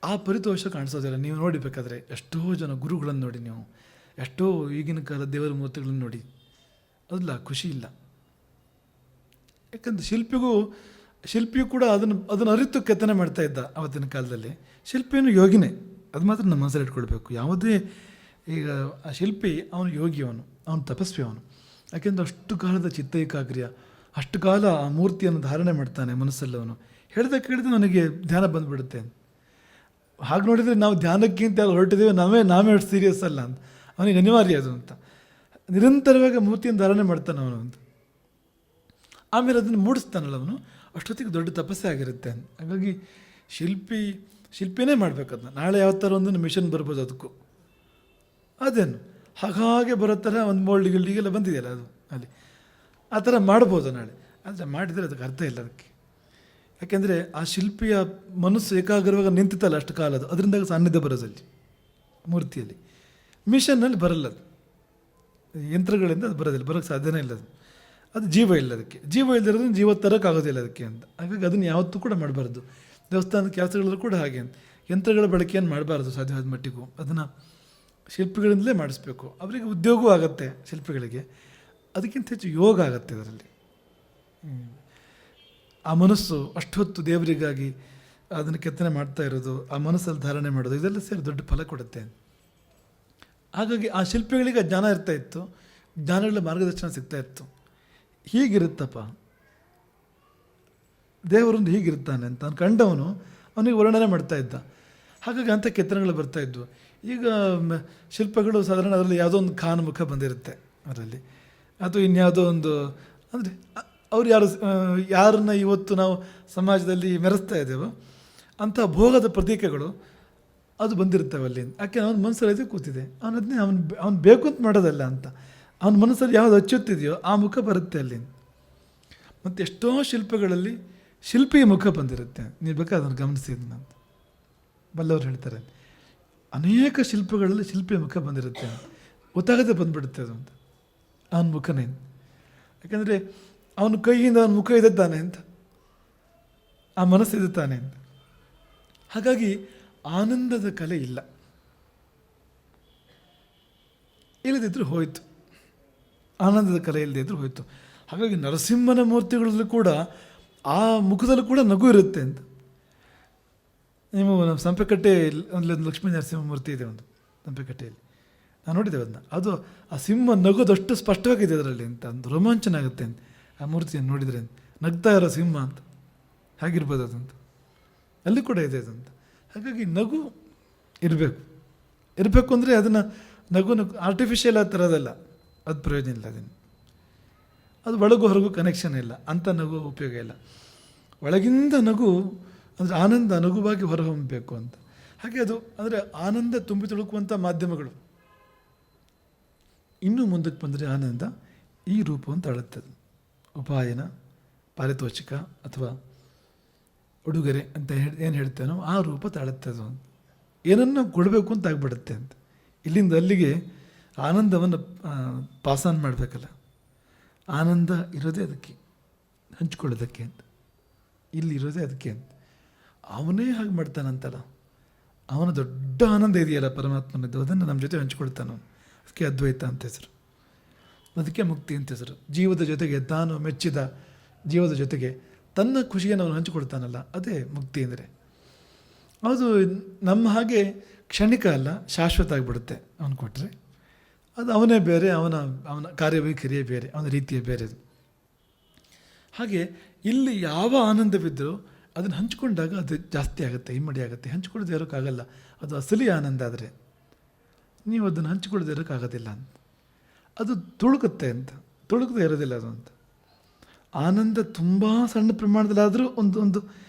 ಆ ಪರಿತೋಷ ಕಾಣಿಸೋದಿಲ್ಲ. ನೀವು ನೋಡಿಬೇಕಾದ್ರೆ ಎಷ್ಟೋ ಜನ ಗುರುಗಳನ್ನು ನೋಡಿ, ನೀವು ಎಷ್ಟೋ ಈಗಿನ ಕಾಲ ದೇವರ ಮೂರ್ತಿಗಳನ್ನು ನೋಡಿ, ಅದಲ್ಲ ಖುಷಿ ಇಲ್ಲ. ಯಾಕಂದ್ರೆ ಶಿಲ್ಪಿಯೂ ಕೂಡ ಅದನ್ನು ಅರಿತು ಕೆತ್ತನೆ ಮಾಡ್ತಾ ಇದ್ದ ಆವತ್ತಿನ ಕಾಲದಲ್ಲಿ. ಶಿಲ್ಪಿಯೂ ಯೋಗಿನೇ, ಅದು ಮಾತ್ರ ನಮ್ಮ ಮನಸ್ಸಲ್ಲಿ ಇಟ್ಕೊಳ್ಬೇಕು. ಯಾವುದೇ ಈಗ ಆ ಶಿಲ್ಪಿ ಅವನು ಯೋಗಿ, ಅವನು ತಪಸ್ವಿ, ಅವನು. ಯಾಕೆಂದ್ರೆ ಅಷ್ಟು ಕಾಲದ ಚಿತ್ತ ಏಕಾಗ್ರ್ಯ, ಅಷ್ಟು ಕಾಲ ಆ ಮೂರ್ತಿಯನ್ನು ಧಾರಣೆ ಮಾಡ್ತಾನೆ ಮನಸ್ಸಲ್ಲಿ. ಅವನು ಕೇಳಿದ ನನಗೆ ಧ್ಯಾನ ಬಂದುಬಿಡುತ್ತೆ. ಹಾಗೆ ನೋಡಿದರೆ ನಾವು ಧ್ಯಾನಕ್ಕಿಂತ ಹೊರಟಿದ್ದೇವೆ, ನಾವೇ ಅಷ್ಟು ಸೀರಿಯಸ್ ಅಲ್ಲ ಅಂತ. ಅವನಿಗೆ ಅನಿವಾರ್ಯ ಅದು ಅಂತ. ನಿರಂತರವಾಗಿ ಮೂರ್ತಿಯನ್ನು ಧಾರಣೆ ಮಾಡ್ತಾನೆ ಅವನು ಅಂತ. ಆಮೇಲೆ ಅದನ್ನು ಮೂಡಿಸ್ತಾನಲ್ಲ ಅವನು, ಅಷ್ಟೊತ್ತಿಗೆ ದೊಡ್ಡ ತಪಸ್ಸೆ ಆಗಿರುತ್ತೆ ಅಂತ. ಹಾಗಾಗಿ ಶಿಲ್ಪಿನೇ ಮಾಡಬೇಕದನ್ನ. ನಾಳೆ ಯಾವ ಥರ ಒಂದು ಮಿಷನ್ ಬರ್ಬೋದು ಅದಕ್ಕೂ, ಅದೇನು ಹಾಗೆ ಬರೋ ಥರ ಒಂದು ಮೋಲ್ಡಿಗೆಲ್ಲ ಬಂದಿದೆಯಲ್ಲ ಅದು ಅಲ್ಲಿ, ಆ ಥರ ಮಾಡ್ಬೋದು ನಾಳೆ. ಆದರೆ ಮಾಡಿದರೆ ಅದಕ್ಕೆ ಅರ್ಥ ಇಲ್ಲ ಅದಕ್ಕೆ. ಯಾಕೆಂದರೆ ಆ ಶಿಲ್ಪಿಯ ಮನಸ್ಸು ಏಕಾಗ್ರವಾಗಿ ನಿಂತಿತ್ತಲ್ಲ ಅಷ್ಟು ಕಾಲದು, ಅದರಿಂದ ಸಾನ್ನಿಧ್ಯ ಬರೋದಲ್ಲಿ ಮೂರ್ತಿಯಲ್ಲಿ. ಮಿಷನ್ನಲ್ಲಿ ಬರಲ್ಲ ಅದು, ಯಂತ್ರಗಳಿಂದ ಅದು ಬರೋದಿಲ್ಲ, ಬರೋಕ್ಕೆ ಸಾಧ್ಯನೇ ಇಲ್ಲ. ಅದು ಜೀವ ಇಲ್ಲ ಅದಕ್ಕೆ. ಜೀವ ಇಲ್ಲದಿರೋದನ್ನು ಜೀವ ತರೋಕ್ಕಾಗೋದಿಲ್ಲ ಅದಕ್ಕೆ ಅಂತ. ಹಾಗಾಗಿ ಅದನ್ನು ಯಾವತ್ತೂ ಕೂಡ ಮಾಡಬಾರ್ದು. ದೇವಸ್ಥಾನದ ಕೆಲಸಗಳಲ್ಲೂ ಕೂಡ ಹಾಗೆ ಅಂತ ಯಂತ್ರಗಳ ಬಳಕೆಯನ್ನು ಮಾಡಬಾರ್ದು ಸಾಧ್ಯವಾದ ಮಟ್ಟಿಗೂ. ಅದನ್ನು ಶಿಲ್ಪಿಗಳಿಂದಲೇ ಮಾಡಿಸ್ಬೇಕು. ಅವರಿಗೆ ಉದ್ಯೋಗವೂ ಆಗುತ್ತೆ ಶಿಲ್ಪಿಗಳಿಗೆ, ಅದಕ್ಕಿಂತ ಹೆಚ್ಚು ಯೋಗ ಆಗುತ್ತೆ ಅದರಲ್ಲಿ. ಆ ಮನಸ್ಸು ಅಷ್ಟೊತ್ತು ದೇವರಿಗಾಗಿ ಅದನ್ನು ಕೆತ್ತನೆ ಮಾಡ್ತಾ ಇರೋದು, ಆ ಮನಸ್ಸಲ್ಲಿ ಧಾರಣೆ ಮಾಡೋದು, ಇದೆಲ್ಲ ಸೇರಿ ದೊಡ್ಡ ಫಲ ಕೊಡುತ್ತೆ. ಹಾಗಾಗಿ ಆ ಶಿಲ್ಪಿಗಳಿಗೆ ಜ್ಞಾನ ಇರ್ತಾಯಿತ್ತು, ಜ್ಞಾನಗಳ ಮಾರ್ಗದರ್ಶನ ಸಿಗ್ತಾಯಿತ್ತು. ಹೀಗಿರುತ್ತಪ್ಪ ದೇವರೊಂದು, ಹೀಗಿರ್ತಾನೆ ಅಂತ ಅವ್ನು ಕಂಡವನು ಅವನಿಗೆ ವರ್ಣನೆ ಮಾಡ್ತಾ ಇದ್ದ. ಹಾಗಾಗಿ ಅಂಥ ಕೆತ್ತನೆಗಳು ಬರ್ತಾಯಿದ್ವು. ಈಗ ಶಿಲ್ಪಗಳು ಸಾಧಾರಣ ಅದರಲ್ಲಿ ಯಾವುದೋ ಒಂದು ಖಾನ ಮುಖ ಬಂದಿರುತ್ತೆ ಅದರಲ್ಲಿ, ಅಥವಾ ಇನ್ಯಾವುದೋ ಒಂದು, ಅಂದರೆ ಅವ್ರು ಯಾರನ್ನ ಇವತ್ತು ನಾವು ಸಮಾಜದಲ್ಲಿ ಮೆರೆಸ್ತಾ ಇದ್ದೇವೋ ಅಂಥ ಭೋಗದ ಪ್ರತೀಕಗಳು ಅದು ಬಂದಿರ್ತವೆ ಅಲ್ಲಿ. ಯಾಕೆ ಅವನ ಮನಸ್ಸಲ್ಲಿ ಕೂತಿದೆ, ಅವನು ಬೇಕು ಅಂತ ಮಾಡೋದಲ್ಲ ಅಂತ. ಅವನ ಮನಸ್ಸಲ್ಲಿ ಯಾವುದು ಅಚ್ಚುತ್ತಿದೆಯೋ ಆ ಮುಖ ಬರುತ್ತೆ ಅಲ್ಲಿ. ಮತ್ತು ಎಷ್ಟೋ ಶಿಲ್ಪಗಳಲ್ಲಿ ಶಿಲ್ಪಿಯ ಮುಖ ಬಂದಿರುತ್ತೆ. ನೀವು ಬೇಕಾದ್ರೆ ಅದನ್ನು ಗಮನಿಸಿದ್ನ ಅಂತ ಬಲ್ಲವರು ಹೇಳ್ತಾರೆ. ಅನೇಕ ಶಿಲ್ಪಗಳಲ್ಲಿ ಶಿಲ್ಪಿಯ ಮುಖ ಬಂದಿರುತ್ತೆ, ಗೊತ್ತಾಗದೆ ಬಂದುಬಿಡುತ್ತೆ ಅದು ಅಂತ. ಅವನ ಮುಖನೇ, ಯಾಕಂದರೆ ಅವನ ಕೈಯಿಂದ ಅವನ ಮುಖ ಇದ್ದಾನೆ ಅಂತ, ಆ ಮನಸ್ಸು ತಾನೆ ಅಂತ. ಹಾಗಾಗಿ ಆನಂದದ ಕಲೆ ಇಲ್ಲದಿದ್ದರೂ ಹೋಯಿತು, ಆನಂದದ ಕಲೆ ಇಲ್ಲದೇ ಇದ್ದರೂ ಹೋಯಿತು. ಹಾಗಾಗಿ ನರಸಿಂಹನ ಮೂರ್ತಿಗಳಲ್ಲೂ ಕೂಡ ಆ ಮುಖದಲ್ಲೂ ಕೂಡ ನಗು ಇರುತ್ತೆ ಅಂತ. ನೀವು ನಮ್ಮ ಸಂಪೆಕಟ್ಟೆ ಒಂದು ಲಕ್ಷ್ಮೀ ನರಸಿಂಹ ಮೂರ್ತಿ ಇದೆ ಒಂದು ಸಂಪೆಕಟ್ಟೆಯಲ್ಲಿ, ನಾನು ನೋಡಿದ್ದೇವೆ ಅದನ್ನ. ಅದು ಆ ಸಿಂಹ ನಗೋದಷ್ಟು ಸ್ಪಷ್ಟವಾಗಿದೆ ಅದರಲ್ಲಿ ಅಂತ, ಒಂದು ರೋಮಾಂಚನ ಆಗುತ್ತೆ ಅಂತ ಆ ಮೂರ್ತಿಯನ್ನು ನೋಡಿದರೆ. ನಗ್ತಾ ಇರೋ ಸಿಂಹ ಅಂತ ಹಾಗಿರ್ಬೋದು ಅದಂತ, ಅಲ್ಲಿ ಕೂಡ ಇದೆ ಅದಂತ. ಹಾಗಾಗಿ ನಗು ಇರಬೇಕು ಅಂದರೆ ಅದನ್ನು ನಗು ಆರ್ಟಿಫಿಷಿಯಲ್ ಆ ಥರದಲ್ಲ, ಅದು ಪ್ರಯೋಜನ ಇಲ್ಲ. ಅದನ್ನು ಅದು ಒಳಗೂ ಹೊರಗೂ ಕನೆಕ್ಷನ್ ಇಲ್ಲ, ಅಂಥ ನಗು ಉಪಯೋಗ ಇಲ್ಲ. ಒಳಗಿಂದ ನಗು ಅಂದರೆ ಆನಂದ ನಗುವಾಗಿ ಹೊರಹೊಮ್ಮಬೇಕು ಅಂತ. ಹಾಗೆ ಅದು ಅಂದರೆ ಆನಂದ ತುಂಬಿ ತುಳುಕುವಂಥ ಮಾಧ್ಯಮಗಳು. ಇನ್ನೂ ಮುಂದಕ್ಕೆ ಬಂದರೆ ಆನಂದ ಈ ರೂಪವನ್ನು ತಾಳುತ್ತದೆ. ಉಪಾಯನ, ಪಾರಿತೋಷಿಕ ಅಥವಾ ಉಡುಗೊರೆ ಅಂತ ಏನು ಹೇಳ್ತೇನೋ ಆ ರೂಪ ತಾಳುತ್ತದೆ ಅಂತ. ಏನನ್ನು ಕೊಡಬೇಕು ಅಂತ ಆಗಿಬಿಡುತ್ತೆ ಅಂತ. ಇಲ್ಲಿಂದ ಅಲ್ಲಿಗೆ ಆನಂದವನ್ನು ಪಾಸಾನ್ ಮಾಡಬೇಕಲ್ಲ. ಆನಂದ ಇರೋದೇ ಅದಕ್ಕೆ, ಹಂಚ್ಕೊಳ್ಳೋದಕ್ಕೆ ಅಂತ. ಇಲ್ಲಿ ಇರೋದೇ ಅದಕ್ಕೆ ಅಂತ. ಅವನೇ ಹಾಗೆ ಮಾಡ್ತಾನಂತಲ್ಲ, ಅವನ ದೊಡ್ಡ ಆನಂದ ಇದೆಯಲ್ಲ ಪರಮಾತ್ಮನದ್ದು, ಅದನ್ನು ನಮ್ಮ ಜೊತೆ ಹಂಚ್ಕೊಳ್ತಾನೆ. ಅದಕ್ಕೆ ಅದ್ವೈತ ಅಂತ ಹೆಸರು, ಅದಕ್ಕೆ ಮುಕ್ತಿ ಅಂತ ಹೆಸರು. ಜೀವದ ಜೊತೆಗೆ ತಾನು ಮೆಚ್ಚಿದ ಜೀವದ ಜೊತೆಗೆ ತನ್ನ ಖುಷಿಯನ್ನು ಅವನು ಹಂಚಿಕೊಳ್ತಾನಲ್ಲ, ಅದೇ ಮುಕ್ತಿ ಅಂದರೆ. ಅದು ನಮ್ಮ ಹಾಗೆ ಕ್ಷಣಿಕ ಅಲ್ಲ, ಶಾಶ್ವತ ಆಗಿಬಿಡುತ್ತೆ ಅವನು ಕೊಟ್ಟರೆ. ಅದು ಅವನೇ ಬೇರೆ, ಅವನ ಕಾರ್ಯವೈಖರಿಯೇ ಬೇರೆ, ಅವನ ರೀತಿಯೇ ಬೇರೆ. ಹಾಗೆ ಇಲ್ಲಿ ಯಾವ ಆನಂದವಿದ್ದರೂ ಅದನ್ನು ಹಂಚ್ಕೊಂಡಾಗ ಅದು ಜಾಸ್ತಿ ಆಗುತ್ತೆ, ಇಮ್ಮಡಿ ಆಗುತ್ತೆ. ಹಂಚ್ಕೊಳ್ಳೋದು ಇರೋಕ್ಕಾಗಲ್ಲ, ಅದು ಅಸಲಿ ಆನಂದ. ಆದರೆ ನೀವು ಅದನ್ನು ಹಂಚ್ಕೊಳ್ಳೋದು ಇರೋಕ್ಕಾಗೋದಿಲ್ಲ ಅಂತ. ಅದು ತುಳುಕುತ್ತೆ ಅಂತ, ತುಳುಕದೇ ಇರೋದಿಲ್ಲ ಅದು ಅಂತ. ಆನಂದ ತುಂಬ ಸಣ್ಣ ಪ್ರಮಾಣದಲ್ಲಾದರೂ ಒಂದು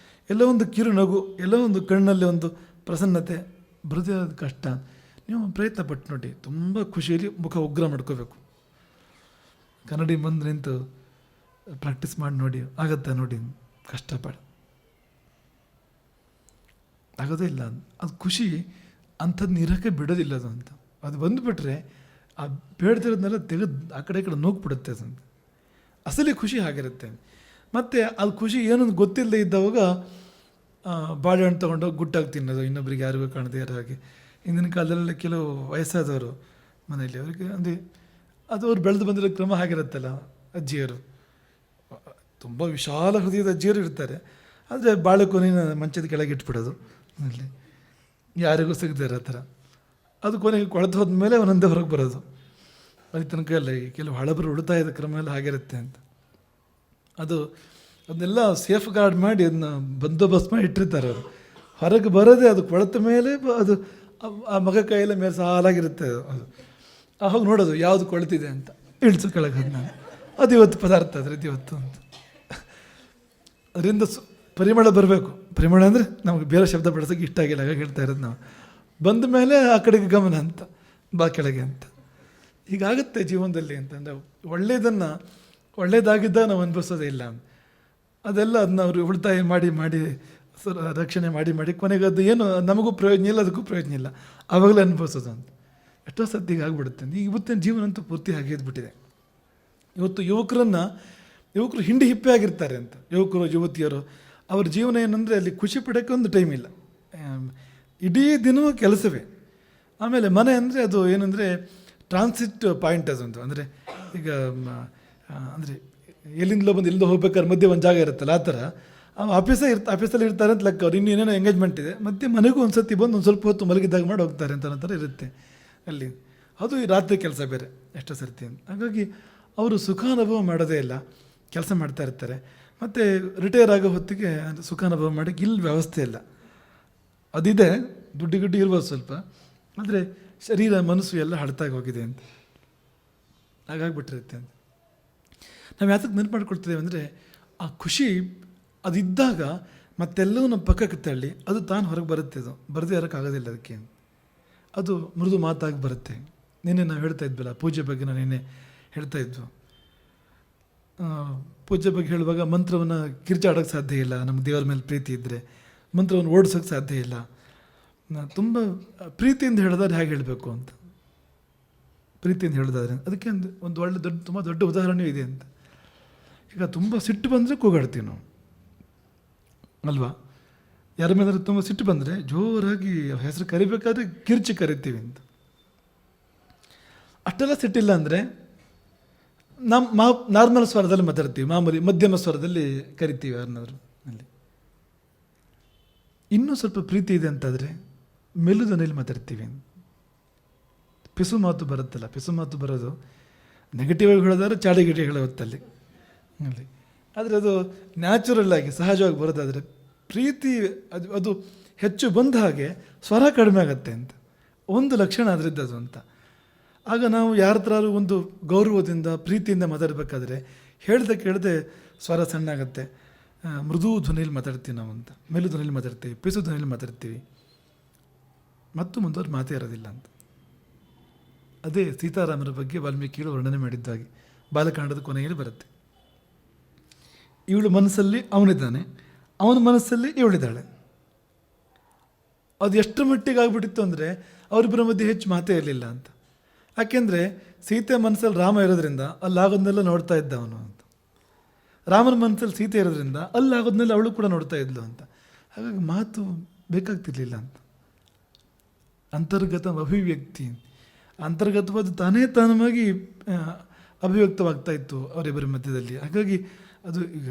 ಎಲ್ಲೋ ಒಂದು ಕಿರು ನಗು, ಎಲ್ಲೋ ಒಂದು ಕಣ್ಣಲ್ಲಿ ಒಂದು ಪ್ರಸನ್ನತೆ ಬರೋದೇ ಅದು ಕಷ್ಟ. ನೀವು ಪ್ರಯತ್ನ ಪಟ್ಟು ನೋಡಿ, ತುಂಬ ಖುಷಿಯಲ್ಲಿ ಮುಖ ಉಗ್ರ ಮಾಡ್ಕೋಬೇಕು. ಕನ್ನಡಿ ಬಂದು ನಿಂತು ಪ್ರಾಕ್ಟೀಸ್ ಮಾಡಿ ನೋಡಿ, ಆಗತ್ತಾ ನೋಡಿ, ಕಷ್ಟಪಡ ಆಗೋದೇ ಇಲ್ಲ. ಅದು ಖುಷಿ ಅಂಥದ್ದು ಇರೋಕ್ಕೆ ಬಿಡೋದಿಲ್ಲ ಅದು ಅಂತ. ಅದು ಬಂದುಬಿಟ್ರೆ ಆ ಬೇಡ್ತಿರೋದನ್ನೆಲ್ಲ ತೆಗೆದು ಆ ಕಡೆ ಈ ಕಡೆ ನೋಗ್ಬಿಡುತ್ತೆ ಅದು. ಅಸಲಿ ಖುಷಿ ಆಗಿರುತ್ತೆ. ಮತ್ತು ಅದು ಖುಷಿ ಏನೊಂದು ಗೊತ್ತಿಲ್ಲದೆ ಇದ್ದವಾಗ ಬಾಳೆಹಣ್ಣು ತೊಗೊಂಡೋಗಿ ಗುಟ್ಟಾಗಿ ತಿನ್ನೋದು, ಇನ್ನೊಬ್ರಿಗೆ ಯಾರಿಗೂ ಕಾಣದೇ ಇರೋ ಹಾಗೆ. ಹಿಂದಿನ ಕಾಲದಲ್ಲೆಲ್ಲ ಕೆಲವು ವಯಸ್ಸಾದವರು ಮನೆಯಲ್ಲಿ ಅವರಿಗೆ ಅಂದರೆ ಅದು ಅವ್ರು ಬೆಳೆದು ಬಂದಿರೋ ಕ್ರಮ ಆಗಿರುತ್ತಲ್ಲ. ಅಜ್ಜಿಯರು ತುಂಬ ವಿಶಾಲ ಹೃದಯದ ಅಜ್ಜಿಯರು ಇರ್ತಾರೆ, ಆದರೆ ಬಾಳೆಕೊನೆಯ ಮಂಚದ ಕೆಳಗೆ ಇಟ್ಬಿಡೋದು, ಅಲ್ಲಿ ಯಾರಿಗೂ ಸಿಗದೇ ಇರೋ ಥರ. ಅದು ಕೊನೆಗೆ ಕೊಳೆತು ಹೋದ್ಮೇಲೆ ಒಂದೊಂದೇ ಹೊರಗೆ ಬರೋದು. ಅಲ್ಲಿ ತನಕ ಎಲ್ಲ ಕೆಲವು ಹಳಬರು ಉಳಿತಾಯದ ಕ್ರಮ ಎಲ್ಲ ಆಗಿರುತ್ತೆ ಅಂತ. ಅದನ್ನೆಲ್ಲ ಸೇಫ್ ಗಾರ್ಡ್ ಮಾಡಿ ಅದನ್ನ ಬಂದೋಬಸ್ತ್ ಮಾಡಿ ಇಟ್ಟಿರ್ತಾರೆ ಅವರು. ಹೊರಗೆ ಬರೋದೇ ಅದು ಕೊಳೆತ ಮೇಲೆ, ಅದು ಆ ಮಗ ಕೈಯೆಲ್ಲ ಮೇಲೆ ಸಾಲಾಗಿರುತ್ತೆ. ಅದು ಹೋಗಿ ನೋಡೋದು ಯಾವುದು ಕೊಳ್ತಿದೆ ಅಂತ, ಇಳಿಸು ಕೆಳಗೆ ಅದನ್ನ. ಅದು ಇವತ್ತು ಪದಾರ್ಥ, ಅದ್ರದ್ದು ಇವತ್ತು ಅಂತ. ಅದರಿಂದ ಪರಿಮಳ ಬರಬೇಕು. ಪರಿಮಳ ಅಂದರೆ ನಮಗೆ ಬೇರೆ ಶಬ್ದ ಬಳಸೋಕ್ಕೆ ಇಷ್ಟ ಆಗಿಲ್ಲ, ಹಾಗಾಗಿ ಹೇಳ್ತಾ ಇರೋದು ನಾವು. ಬಂದ ಮೇಲೆ ಆ ಕಡೆಗೆ ಗಮನ ಅಂತ, ಬಾ ಕೆಳಗೆ ಅಂತ. ಹೀಗಾಗುತ್ತೆ ಜೀವನದಲ್ಲಿ ಅಂತಂದರೆ, ಒಳ್ಳೆಯದಾಗಿದ್ದಾಗ ನಾವು ಅನುಭವಿಸೋದೇ ಇಲ್ಲ. ಅದೆಲ್ಲ ಅದನ್ನ ಅವರು ಉಳಿತಾಯ ಮಾಡಿ ರಕ್ಷಣೆ ಮಾಡಿ ಕೊನೆಗೆ ಅದು ಏನು ನಮಗೂ ಪ್ರಯೋಜನ ಇಲ್ಲ, ಅದಕ್ಕೂ ಪ್ರಯೋಜನ ಇಲ್ಲ, ಆವಾಗಲೇ ಅನುಭವಿಸೋದು ಅಂತ. ಎಷ್ಟೋ ಸತ್ತಿಗೆ ಆಗಿಬಿಡುತ್ತೆ. ಇವತ್ತಿನ ಜೀವನ ಅಂತೂ ಪೂರ್ತಿ ಹಾಗೆ ಇದ್ಬಿಟ್ಟಿದೆ. ಇವತ್ತು ಯುವಕರು ಹಿಂಡಿ ಹಿಪ್ಪೆ ಆಗಿರ್ತಾರೆ ಅಂತ. ಯುವಕರು ಯುವತಿಯರು ಅವ್ರ ಜೀವನ ಏನಂದರೆ ಅಲ್ಲಿ ಖುಷಿ ಪಡೋಕ್ಕೆ ಒಂದು ಟೈಮ್ ಇಲ್ಲ, ಇಡೀ ದಿನವೂ ಕೆಲಸವೇ. ಆಮೇಲೆ ಮನೆ ಅಂದರೆ ಅದು ಏನಂದರೆ ಟ್ರಾನ್ಸಿಟ್ ಪಾಯಿಂಟ್ ಅದೊಂದು. ಅಂದರೆ ಈಗ ಅಂದರೆ ಎಲ್ಲಿಂದಲೋ ಬಂದು ಇಲ್ಲಿಂದ ಹೋಗ್ಬೇಕಾದ್ರೆ ಮಧ್ಯೆ ಒಂದು ಜಾಗ ಇರುತ್ತಲ್ಲ, ಆ ಥರ ಆಫೀಸಲ್ಲಿ ಇರ್ತಾರೆ ಅಂತ ಲೆಕ್ಕ. ಅವ್ರು ಇನ್ನೇನೋ ಎಂಗೇಜ್ಮೆಂಟ್ ಇದೆ, ಮಧ್ಯೆ ಮನೆಗೂ ಒಂದು ಸರ್ತಿ ಬಂದು ಒಂದು ಸ್ವಲ್ಪ ಹೊತ್ತು ಮಲಗಿದ್ದಾಗ ಮಾಡಿ ಹೋಗ್ತಾರೆ ಅಂತ ಥರ ಇರುತ್ತೆ ಅಲ್ಲಿ. ಅದು ಈ ರಾತ್ರಿ ಕೆಲಸ ಬೇರೆ ಎಷ್ಟೋ ಸರ್ತಿ ಅಂತ. ಹಾಗಾಗಿ ಅವರು ಸುಖಾನುಭವ ಮಾಡೋದೇ ಇಲ್ಲ, ಕೆಲಸ ಮಾಡ್ತಾ ಇರ್ತಾರೆ. ಮತ್ತು ರಿಟೈರ್ ಆಗೋ ಹೊತ್ತಿಗೆ ಸುಖಾನುಭವ ಮಾಡೋಕ್ಕೆ ಇಲ್ಲಿ ವ್ಯವಸ್ಥೆ ಇಲ್ಲ. ಅದಿದೆ, ದುಡ್ಡು ಇರ್ಬೋದು ಸ್ವಲ್ಪ, ಆದರೆ ಶರೀರ ಮನಸ್ಸು ಎಲ್ಲ ಹಳತಾಗಿ ಹೋಗಿದೆ ಅಂತ ಹಾಗಾಗಿಬಿಟ್ಟಿರುತ್ತೆ ಅಂತ. ನಾವು ಯಾತಕ್ಕೆ ನೆನಪು ಮಾಡ್ಕೊಳ್ತಿದ್ದೇವೆ ಅಂದರೆ, ಆ ಖುಷಿ ಅದಿದ್ದಾಗ ಮತ್ತೆಲ್ಲವೂ ನಮ್ಮ ಪಕ್ಕಕ್ಕೆ ತಳ್ಳಿ ಅದು ತಾನು ಹೊರಗೆ ಬರುತ್ತೆ. ಅದು ಬರದೇ ಇರೋಕ್ಕಾಗೋದಿಲ್ಲ ಅದಕ್ಕೆ. ಅದು ಮೃದು ಮಾತಾಗಿ ಬರುತ್ತೆ. ನಿನ್ನೆ ನಾವು ಹೇಳ್ತಾ ಇದ್ವಲ್ಲ ಪೂಜೆ ಬಗ್ಗೆ, ನಾವು ನಿನ್ನೆ ಹೇಳ್ತಾ ಇದ್ವು. ಪೂಜೆ ಬಗ್ಗೆ ಹೇಳುವಾಗ ಮಂತ್ರವನ್ನು ಕಿರ್ಚಾಡೋಕ್ಕೆ ಸಾಧ್ಯ ಇಲ್ಲ. ನಮ್ಮ ದೇವರ ಮೇಲೆ ಪ್ರೀತಿ ಇದ್ದರೆ ಮಂತ್ರವನ್ನು ಓಡಿಸೋಕ್ಕೆ ಸಾಧ್ಯ ಇಲ್ಲ. ತುಂಬ ಪ್ರೀತಿಯಿಂದ ಹೇಳಿದ್ರೆ ಹೇಗೆ ಹೇಳಬೇಕು ಅಂತ, ಪ್ರೀತಿಯಿಂದ ಹೇಳಿದಾದ್ರೆ ಅದಕ್ಕೆ ಒಂದು ಒಳ್ಳೆ ತುಂಬ ದೊಡ್ಡ ಉದಾಹರಣೆ ಇದೆ ಅಂತ. ಈಗ ತುಂಬ ಸಿಟ್ಟು ಬಂದರೆ ಕೂಗಾಡ್ತೀವಿ ನಾವು ಅಲ್ವಾ. ಯಾರ ಮೇಲಾದ್ರೂ ತುಂಬ ಸಿಟ್ಟು ಬಂದರೆ ಜೋರಾಗಿ ಹೆಸರು ಕರಿಬೇಕಾದ್ರೆ ಕಿರ್ಚಿ ಕರಿತೀವಿ ಅಂತ. ಅಷ್ಟೆಲ್ಲ ಸಿಟ್ಟಿಲ್ಲ ಅಂದರೆ ನಾರ್ಮಲ್ ಸ್ವರದಲ್ಲಿ ಮಾತಾಡ್ತೀವಿ, ಮಾಮೂಲಿ ಮಧ್ಯಮ ಸ್ವರದಲ್ಲಿ ಕರಿತೀವಿ ಯಾರನ್ನಾದ್ರು. ಅಲ್ಲಿ ಇನ್ನೂ ಸ್ವಲ್ಪ ಪ್ರೀತಿ ಇದೆ ಅಂತಾದರೆ ಮೆಲುದನಲ್ಲಿ ಮಾತಾಡ್ತೀವಿ. ಪಿಸು ಮಾತು ಬರುತ್ತಲ್ಲ, ಪಿಸು ಮಾತು ಬರೋದು ನೆಗೆಟಿವ್ ಆಗಿ ಹೇಳೋದಾದ್ರೆ ಚಾಡಿಗಿಡಿ ಹೇಳೋ ಹೊತ್ತಲ್ಲಿ ಅಲ್ಲಿ. ಆದರೆ ಅದು ನ್ಯಾಚುರಲ್ ಆಗಿ ಸಹಜವಾಗಿ ಬರೋದಾದರೆ ಪ್ರೀತಿ ಅದು ಹೆಚ್ಚು ಬಂದ ಹಾಗೆ ಸ್ವರ ಕಡಿಮೆ ಆಗುತ್ತೆ ಅಂತ ಒಂದು ಲಕ್ಷಣ ಅದರದ್ದು ಅದು ಅಂತ. ಆಗ ನಾವು ಯಾರ ಥರ ಒಂದು ಗೌರವದಿಂದ ಪ್ರೀತಿಯಿಂದ ಮಾತಾಡಬೇಕಾದ್ರೆ ಕೇಳದೆ ಸ್ವರ ಸಣ್ಣ ಆಗುತ್ತೆ. ಮೃದು ಧ್ವನಿಯಲ್ಲಿ ಮಾತಾಡ್ತೀವಿ ನಾವು ಅಂತ, ಮೆಲು ಧ್ವನಿಯಲ್ಲಿ ಮಾತಾಡ್ತೀವಿ, ಪಿಸು ಧ್ವನಿಯಲ್ಲಿ ಮಾತಾಡ್ತೀವಿ, ಮತ್ತು ಮುಂದೋರು ಮಾತೇ ಇರೋದಿಲ್ಲ ಅಂತ. ಅದೇ ಸೀತಾರಾಮರ ಬಗ್ಗೆ ವಾಲ್ಮೀಕಿಗಳು ವರ್ಣನೆ ಮಾಡಿದ್ದಾಗಿ ಬಾಲಕಾಂಡದ ಕೊನೆಯಲ್ಲಿ ಬರುತ್ತೆ. ಇವಳು ಮನಸ್ಸಲ್ಲಿ ಅವನಿದ್ದಾನೆ, ಅವನ ಮನಸ್ಸಲ್ಲಿ ಇವಳಿದ್ದಾಳೆ. ಅದು ಎಷ್ಟು ಮಟ್ಟಿಗೆ ಆಗ್ಬಿಟ್ಟಿತ್ತು ಅಂದರೆ ಅವರಿಬ್ಬರ ಮಧ್ಯೆ ಹೆಚ್ಚು ಮಾತೇ ಇರಲಿಲ್ಲ ಅಂತ. ಯಾಕೆಂದರೆ ಸೀತೆ ಮನಸ್ಸಲ್ಲಿ ರಾಮ ಇರೋದ್ರಿಂದ ಅಲ್ಲಾಗೋದನ್ನೆಲ್ಲ ನೋಡ್ತಾ ಇದ್ದ ಅವನು ಅಂತ. ರಾಮನ ಮನಸ್ಸಲ್ಲಿ ಸೀತೆ ಇರೋದ್ರಿಂದ ಅಲ್ಲಾಗೋದನ್ನೆಲ್ಲ ಅವಳು ಕೂಡ ನೋಡ್ತಾ ಇದ್ಲು ಅಂತ. ಹಾಗಾಗಿ ಮಾತು ಬೇಕಾಗ್ತಿರ್ಲಿಲ್ಲ ಅಂತ. ಅಂತರ್ಗತ ಅಭಿವ್ಯಕ್ತಿ, ಅಂತರ್ಗತವಾದ ತಾನೇ ತಾನವಾಗಿ ಅಭಿವ್ಯಕ್ತವಾಗ್ತಾ ಇತ್ತು ಅವರಿಬ್ಬರ ಮಧ್ಯದಲ್ಲಿ. ಹಾಗಾಗಿ ಅದು ಈಗ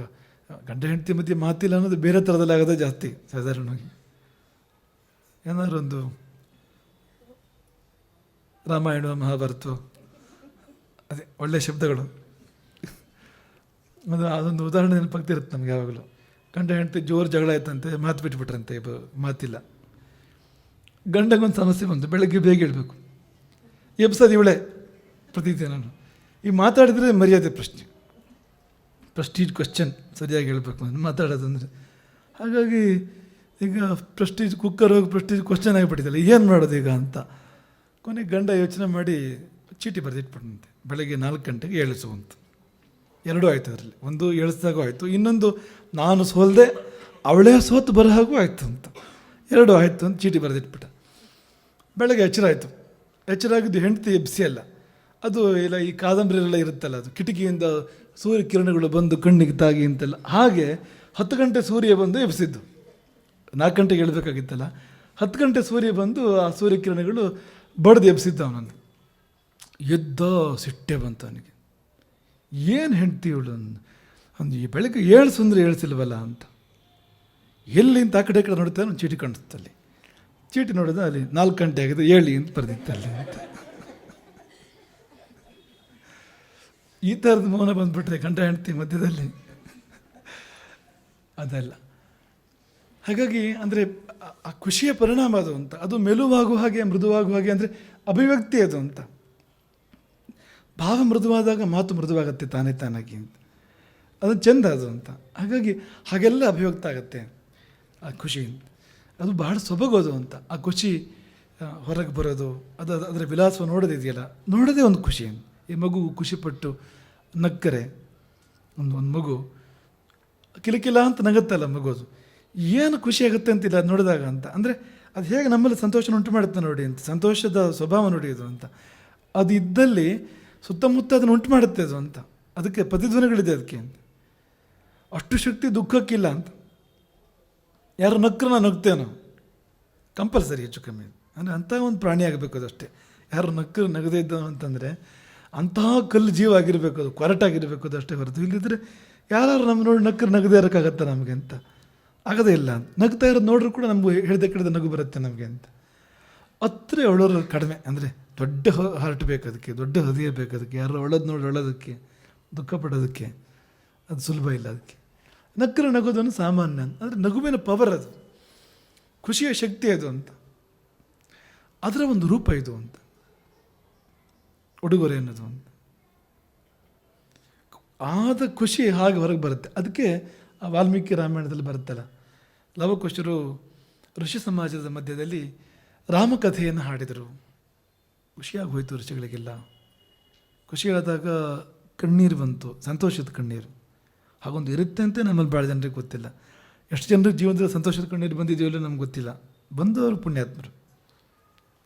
ಗಂಡ ಹೆಂಡತಿ ಮಧ್ಯೆ ಮಾತಿಲ್ಲ ಅನ್ನೋದು ಬೇರೆ ಥರದಲ್ಲಿ ಆಗೋದೇ ಜಾಸ್ತಿ ಸಾಧಾರಣವಾಗಿ. ಏನಾದ್ರು ಒಂದು ರಾಮಾಯಣ ಮಹಾಭಾರತ ಅದೇ ಒಳ್ಳೆಯ ಶಬ್ದಗಳು, ಅದೊಂದು ಉದಾಹರಣೆ ನೆನಪಾಗ್ತಿರುತ್ತೆ ನಮ್ಗೆ ಯಾವಾಗಲೂ. ಗಂಡ ಹೆಂಡತಿ ಜೋರು ಜಗಳ ಆಯ್ತಂತೆ, ಮಾತು ಬಿಟ್ಬಿಟ್ರಂತೆ, ಮಾತಿಲ್ಲ. ಗಂಡಗೊಂದು ಸಮಸ್ಯೆ ಬಂತು, ಬೆಳಗ್ಗೆ ಬೇಗ ಹೇಳ್ಬೇಕು, ಎಬ್ಸೋದು ಇವಳೆ ಪ್ರತಿದಿನ. ಈ ಮಾತಾಡಿದರೆ ಮರ್ಯಾದೆ ಪ್ರಶ್ನೆ, ಪ್ರೆಸ್ಟೀಜ್ ಕ್ವಶನ್, ಸರಿಯಾಗಿ ಹೇಳಬೇಕು ಅಂತ ಮಾತಾಡೋದಂದರೆ. ಹಾಗಾಗಿ ಈಗ ಪ್ರೆಸ್ಟೀಜ್ ಕುಕ್ಕರ್ ಹೋಗಿ ಪ್ರೆಸ್ಟೀಜ್ ಕ್ವಶನ್ ಆಗಿಬಿಟ್ಟಿದ್ದಲ್ಲ, ಏನು ಮಾಡೋದು ಈಗ ಅಂತ. ಕೊನೆಗೆ ಗಂಡ ಯೋಚನೆ ಮಾಡಿ ಚೀಟಿ ಬರೆದಿಟ್ಬಿಟ್ಟಂತೆ, ಬೆಳಗ್ಗೆ 4 ಗಂಟೆಗೆ ಏಳಿಸುವಂತ. 2 ಆಯಿತು ಅದರಲ್ಲಿ, ಒಂದು ಏಳಿಸಿದಾಗೂ ಆಯಿತು, ಇನ್ನೊಂದು ನಾನು ಸೋಲ್ದೆ ಅವಳೇ ಸೋತು ಬರೋ ಹಾಗೂ ಆಯಿತು ಅಂತ. 2 ಆಯಿತು ಅಂತ ಚೀಟಿ ಬರೆದಿಟ್ಬಿಟ್ಟ. ಬೆಳಗ್ಗೆ ಎಚ್ಚರ ಆಯಿತು. ಎಚ್ಚರಾಗಿದ್ದು ಹೆಂಡತಿ ಎಬ್ಸಿ ಅಲ್ಲ, ಅದು ಇಲ್ಲ ಈ ಕಾದಂಬರಿಯೆಲ್ಲ ಇರುತ್ತಲ್ಲ, ಅದು ಕಿಟಕಿಯಿಂದ ಸೂರ್ಯ ಕಿರಣಗಳು ಬಂದು ಕಣ್ಣಿಗೆ ತಾಗಿ ಅಂತೆಲ್ಲ. ಹಾಗೆ 10 ಗಂಟೆ ಸೂರ್ಯ ಬಂದು ಎಬ್ಸಿದ್ದು. 4 ಗಂಟೆಗೆ ಹೇಳ್ಬೇಕಾಗಿತ್ತಲ್ಲ, 10 ಗಂಟೆ ಸೂರ್ಯ ಬಂದು ಆ ಸೂರ್ಯ ಕಿರಣಗಳು ಬಡ್ದು ಎಬ್ಸಿದ್ದ ಅವನನ್ನು. ಎದ್ದ ಸಿಟ್ಟೆ ಬಂತು ಅವನಿಗೆ. ಏನು ಹೆಂಡ್ತಿ ಇವಳು ಒಂದು ಈ ಬೆಳಗ್ಗೆ ಏಳ್ಸಂದ್ರೆ ಏಳ್ಸಿಲ್ವಲ್ಲ ಅಂತ. ಎಲ್ಲಿ ಅಂತ ಆ ಕಡೆ ನೋಡ್ತಾ ಒಂದು ಚೀಟಿ ಕಾಣಿಸ್ತಲ್ಲಿ. ಚೀಟಿ ನೋಡಿದ ಅಲ್ಲಿ 4 ಗಂಟೆ ಆಗಿದೆ, 7 ಅಂತ ಬರೆದಿತ್ತಲ್ಲಿ ಅಂತ. ಈ ಥರದ ಮೌನ ಬಂದ್ಬಿಟ್ರೆ ಗಂಡ ಹೆಂಡ್ತಿ ಮಧ್ಯದಲ್ಲಿ, ಅದಲ್ಲ. ಹಾಗಾಗಿ ಅಂದರೆ ಆ ಖುಷಿಯ ಪರಿಣಾಮ ಅದು ಅಂತ. ಅದು ಮೆಲುವಾಗುವ ಹಾಗೆ, ಮೃದುವಾಗುವ ಹಾಗೆ, ಅಂದರೆ ಅಭಿವ್ಯಕ್ತಿ ಅದು ಅಂತ. ಭಾವ ಮೃದುವಾದಾಗ ಮಾತು ಮೃದುವಾಗತ್ತೆ ತಾನೇ ತಾನಾಗಿ ಅಂತ. ಅದು ಚೆಂದ ಅದು ಅಂತ. ಹಾಗಾಗಿ ಹಾಗೆಲ್ಲ ಅಭಿವ್ಯಕ್ತ ಆಗುತ್ತೆ ಆ ಖುಷಿ. ಅದು ಬಹಳ ಸೊಬಗೋದು ಅಂತ. ಆ ಖುಷಿ ಹೊರಗೆ ಬರೋದು, ಅದರ ವಿಲಾಸ ನೋಡೋದಿದೆಯಲ್ಲ, ನೋಡೋದೇ ಒಂದು ಖುಷಿ. ಈ ಮಗು ಖುಷಿಪಟ್ಟು ನಕ್ಕರೆ, ಒಂದು ಮಗು ಕಿಲಕಿಲ ಅಂತ ನಗುತ್ತಲ್ಲ ಮಗುದು, ಏನು ಖುಷಿ ಆಗುತ್ತೆ ಅಂತಿಲ್ಲ ಅದು ನೋಡಿದಾಗ ಅಂತ. ಅಂದರೆ ಅದು ಹೇಗೆ ನಮ್ಮಲ್ಲಿ ಸಂತೋಷ ಉಂಟು ಮಾಡುತ್ತೆ ನೋಡಿ ಅಂತ, ಸಂತೋಷದ ಸ್ವಭಾವ ನೋಡಿ ಅದು ಅಂತ. ಅದು ಇದ್ದಲ್ಲಿ ಸುತ್ತಮುತ್ತ ಅದನ್ನು ಉಂಟು ಮಾಡುತ್ತೆ ಅದು ಅಂತ. ಅದಕ್ಕೆ ಪ್ರತಿಧ್ವನಿಗಳಿದೆ ಅದಕ್ಕೆ ಅಂತ. ಅಷ್ಟು ಶಕ್ತಿ ದುಃಖಕ್ಕಿಲ್ಲ ಅಂತ. ಯಾರು ನಕ್ಕರು ನಾವು ನಗ್ತೇವೆ ನಾವು ಕಂಪಲ್ಸರಿ, ಹೆಚ್ಚು ಕಮ್ಮಿ. ಅಂದರೆ ಅಂಥ ಒಂದು ಪ್ರಾಣಿ ಆಗಬೇಕು ಅದಷ್ಟೇ. ಯಾರು ನಕ್ಕರು ನಗದೇ ಇದ್ದವು ಅಂತಂದರೆ ಅಂತಹ ಕಲ್ಲು ಜೀವ ಆಗಿರಬೇಕು, ಅದು ಕೊರಟಾಗಿರಬೇಕು ಅದು ಅಷ್ಟೇ ಹೊರತು. ಇಲ್ಲಿದ್ದರೆ ಯಾರು ನಮ್ಮ ನೋಡಿ ನಕ್ಕರು ನಗದೇ ಇರೋಕ್ಕಾಗತ್ತೆ ನಮಗೆ ಅಂತ, ಆಗೋದೇ ಇಲ್ಲ ಅಂತ. ನಗ್ತಾ ಇರೋದು ನೋಡ್ರೂ ಕೂಡ ನಮಗೂ ಹಿಡಿದ ನಗು ಬರುತ್ತೆ ನಮಗೆ ಅಂತ. ಹತ್ತಿರ ಒಳ್ಳೋರು ಕಡಿಮೆ. ಅಂದರೆ ದೊಡ್ಡ ಹಾರ್ಟ್ ಬೇಕು ಅದಕ್ಕೆ, ದೊಡ್ಡ ಹೃದಯ ಬೇಕು ಅದಕ್ಕೆ. ಯಾರು ಒಳ್ಳೋದು ನೋಡಿ ಒಳ್ಳೋದಕ್ಕೆ, ದುಃಖ ಪಡೋದಕ್ಕೆ ಅದು ಸುಲಭ ಇಲ್ಲ. ಅದಕ್ಕೆ ನಕ್ಕರು ನಗೋದನ್ನು ಸಾಮಾನ್ಯ. ಅಂದರೆ ನಗುವಿನ ಪವರ್ ಅದು, ಖುಷಿಯ ಶಕ್ತಿ ಅದು ಅಂತ. ಅದರ ಒಂದು ರೂಪ ಇದು ಅಂತ, ಉಡುಗೊರೆ ಅನ್ನೋದು ಅಂತ. ಆದ ಖುಷಿ ಹಾಗೆ ಹೊರಗೆ ಬರುತ್ತೆ. ಅದಕ್ಕೆ ಆ ವಾಲ್ಮೀಕಿ ರಾಮಾಯಣದಲ್ಲಿ ಬರುತ್ತಲ್ಲ, ಲವಕುಶರು ಋಷಿ ಸಮಾಜದ ಮಧ್ಯದಲ್ಲಿ ರಾಮಕಥೆಯನ್ನು ಹಾಡಿದರು. ಖುಷಿಯಾಗಿ ಹೋಯಿತು ಋಷಿಗಳಿಗೆಲ್ಲ. ಖುಷಿಯಾದಾಗ ಕಣ್ಣೀರು ಬಂತು, ಸಂತೋಷದ ಕಣ್ಣೀರು. ಹಾಗೊಂದು ಇರುತ್ತೆ ಅಂತ ನಮ್ಮಲ್ಲಿ ಭಾಳ ಜನರಿಗೆ ಗೊತ್ತಿಲ್ಲ. ಎಷ್ಟು ಜನರಿಗೆ ಜೀವನದಲ್ಲಿ ಸಂತೋಷದ ಕಣ್ಣೀರು ಬಂದಿದೆಯೋ ಇಲ್ಲ ನಮ್ಗೆ ಗೊತ್ತಿಲ್ಲ. ಬಂದವರು ಪುಣ್ಯಾತ್ಮರು.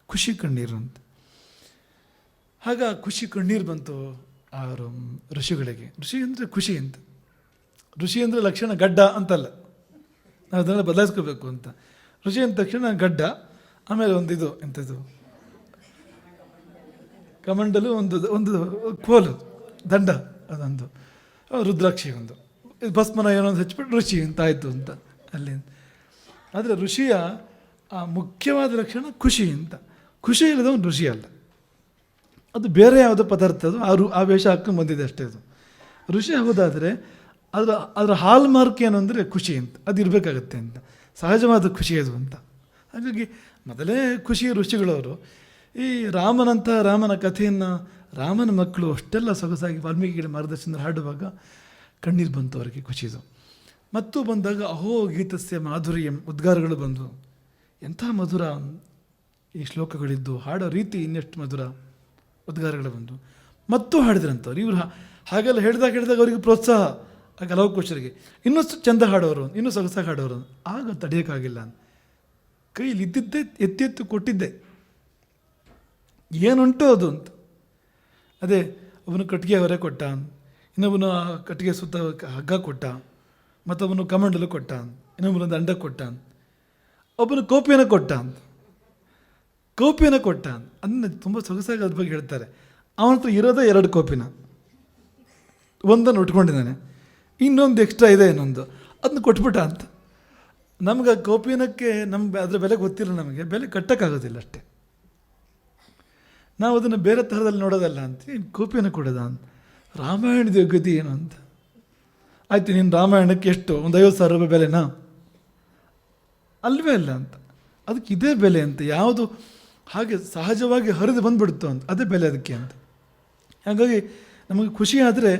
ಖುಷಿ ಕಣ್ಣೀರು ಅಂತ. ಆಗ ಖುಷಿ ಕಣ್ಣೀರು ಬಂತು ಆ ಋಷಿಗಳಿಗೆ. ಋಷಿ ಅಂದರೆ ಖುಷಿ ಅಂತ. ಋಷಿ ಅಂದರೆ ಲಕ್ಷಣ ಗಡ್ಡ ಅಂತಲ್ಲ, ನಾವು ಅದನ್ನೆಲ್ಲ ಬದಲಾಯಿಸ್ಕೋಬೇಕು ಅಂತ. ಋಷಿ ಅಂದ ತಕ್ಷಣ ಗಡ್ಡ, ಆಮೇಲೆ ಒಂದು ಇದು ಎಂಥದ್ದು ಕಮಂಡಲು, ಒಂದು ಕೋಲು ದಂಡ, ಅದೊಂದು ರುದ್ರಾಕ್ಷಿ, ಒಂದು ಭಸ್ಮನ ಏನೊಂದು ಹಚ್ಬಿಟ್ಟು ಋಷಿ ಅಂತ ಆಯಿತು ಅಂತ ಅಲ್ಲಿ. ಆದರೆ ಋಷಿಯ ಆ ಮುಖ್ಯವಾದ ಲಕ್ಷಣ ಖುಷಿ ಅಂತ. ಖುಷಿ ಇಲ್ಲದ ಒಂದು ಋಷಿ ಅಲ್ಲ, ಅದು ಬೇರೆ ಯಾವುದೋ ಪದಾರ್ಥ. ಅದು ಆ ವೇಷ ಹಾಕೊಂಡು ಬಂದಿದೆ ಅಷ್ಟೇ. ಅದು ಋಷಿ ಆಗೋದಾದರೆ ಅದರ ಹಾಲ್ ಮಾರ್ಕ್ ಏನು ಅಂದರೆ ಖುಷಿ ಅಂತ, ಅದು ಇರಬೇಕಾಗತ್ತೆ ಅಂತ. ಸಹಜವಾದ ಖುಷಿ ಅದು ಅಂತ. ಹಾಗಾಗಿ ಮೊದಲೇ ಖುಷಿ ಋಷಿಗಳವರು ಈ ರಾಮನ ಕಥೆಯನ್ನು ರಾಮನ ಮಕ್ಕಳು ಅಷ್ಟೆಲ್ಲ ಸೊಗಸಾಗಿ ವಾಲ್ಮೀಕಿ ಮಾರ್ಗದರ್ಶನ ಹಾಡುವಾಗ ಕಣ್ಣೀರು ಬಂತು ಅವರಿಗೆ, ಖುಷಿದು. ಮತ್ತು ಬಂದಾಗ ಅಹೋ ಗೀತಸ್ಯ ಮಾಧುರ್ಯಂ, ಉದ್ಗಾರಗಳು ಬಂದು ಎಂಥ ಮಧುರ ಈ ಶ್ಲೋಕಗಳಿದ್ದು, ಹಾಡೋ ರೀತಿ ಇನ್ನೆಷ್ಟು ಮಧುರ, ಉದ್ಗಾರಗಳು ಬಂದು ಮತ್ತು ಹಾಡಿದ್ರಂಥವ್ರು. ಇವರು ಹಾಗೆಲ್ಲ ಹೇಳಿದಾಗ ಅವರಿಗೆ ಪ್ರೋತ್ಸಾಹ, ಆಗ ಲವಕುಶರಿಗೆ ಇನ್ನಷ್ಟು ಚೆಂದ ಹಾಡೋರು, ಇನ್ನೂ ಸೊಗಸಾಗಿ ಹಾಡೋರು. ಆಗ ತಡೆಯೋಕ್ಕಾಗಿಲ್ಲ, ಕೈಲಿ ಇದ್ದಿದ್ದೇ ಎತ್ತಿ ಎತ್ತು ಕೊಟ್ಟಿದ್ದೆ, ಏನುಂಟು ಅದು ಅಂತ. ಅದೇ ಅವನು ಕಟ್ಟಿಗೆ ಹೊರೆ ಕೊಟ್ಟ, ಇನ್ನೊಬ್ಬನು ಆ ಕಟ್ಟಿಗೆ ಸುತ್ತ ಹಗ್ಗ ಕೊಟ್ಟ, ಮತ್ತೊಬ್ಬನು ಕಮಂಡಲು ಕೊಟ್ಟ, ಇನ್ನೊಬ್ಬನು ದಂಡ ಕೊಟ್ಟ, ಒಬ್ಬನು ಕೋಪಿಯನ್ನು ಕೊಟ್ಟ ಅಂತ. ಕೋಪಿಯನ್ನು ಕೊಟ್ಟ ಅದನ್ನ ತುಂಬ ಸೊಗಸಾಗಿ ಅದ್ರ ಬಗ್ಗೆ ಹೇಳ್ತಾರೆ. ಅವನ ಹತ್ರ ಇರೋದೇ 2 ಕೋಪಿನ, ಒಂದನ್ನು ಉಟ್ಕೊಂಡಿದ್ದಾನೆ, ಇನ್ನೊಂದು ಎಕ್ಸ್ಟ್ರಾ ಇದೆ ಇನ್ನೊಂದು, ಅದನ್ನ ಕೊಟ್ಬಿಟ್ಟ ಅಂತ. ನಮ್ಗೆ ಆ ಕೋಪಿನಕ್ಕೆ ಅದರ ಬೆಲೆ ಗೊತ್ತಿಲ್ಲ, ನಮಗೆ ಬೆಲೆ ಕಟ್ಟೋಕ್ಕಾಗೋದಿಲ್ಲ ಅಷ್ಟೇ. ನಾವು ಅದನ್ನು ಬೇರೆ ಥರದಲ್ಲಿ ನೋಡೋದಲ್ಲ ಅಂತ, ಕೋಪಿಯನ್ನು ಕೊಡೋದ ಅಂತ. ರಾಮಾಯಣದ ಗತಿ ಏನು ಅಂತ. ಆಯ್ತು, ನೀನು ರಾಮಾಯಣಕ್ಕೆ ಎಷ್ಟು, ಒಂದು 50,000 ರೂಪಾಯಿ ಬೆಲೆನಾ? ಅಲ್ವೇ ಅಲ್ಲ ಅಂತ. ಅದಕ್ಕೆ ಇದೇ ಬೆಲೆ ಅಂತ, ಯಾವುದು ಹಾಗೆ ಸಹಜವಾಗಿ ಹರಿದು ಬಂದುಬಿಡ್ತು ಅಂತ, ಅದೇ ಬೆಲೆ ಅದಕ್ಕೆ ಅಂತ. ಹಾಗಾಗಿ ನಮಗೆ ಖುಷಿ ಆದರೆ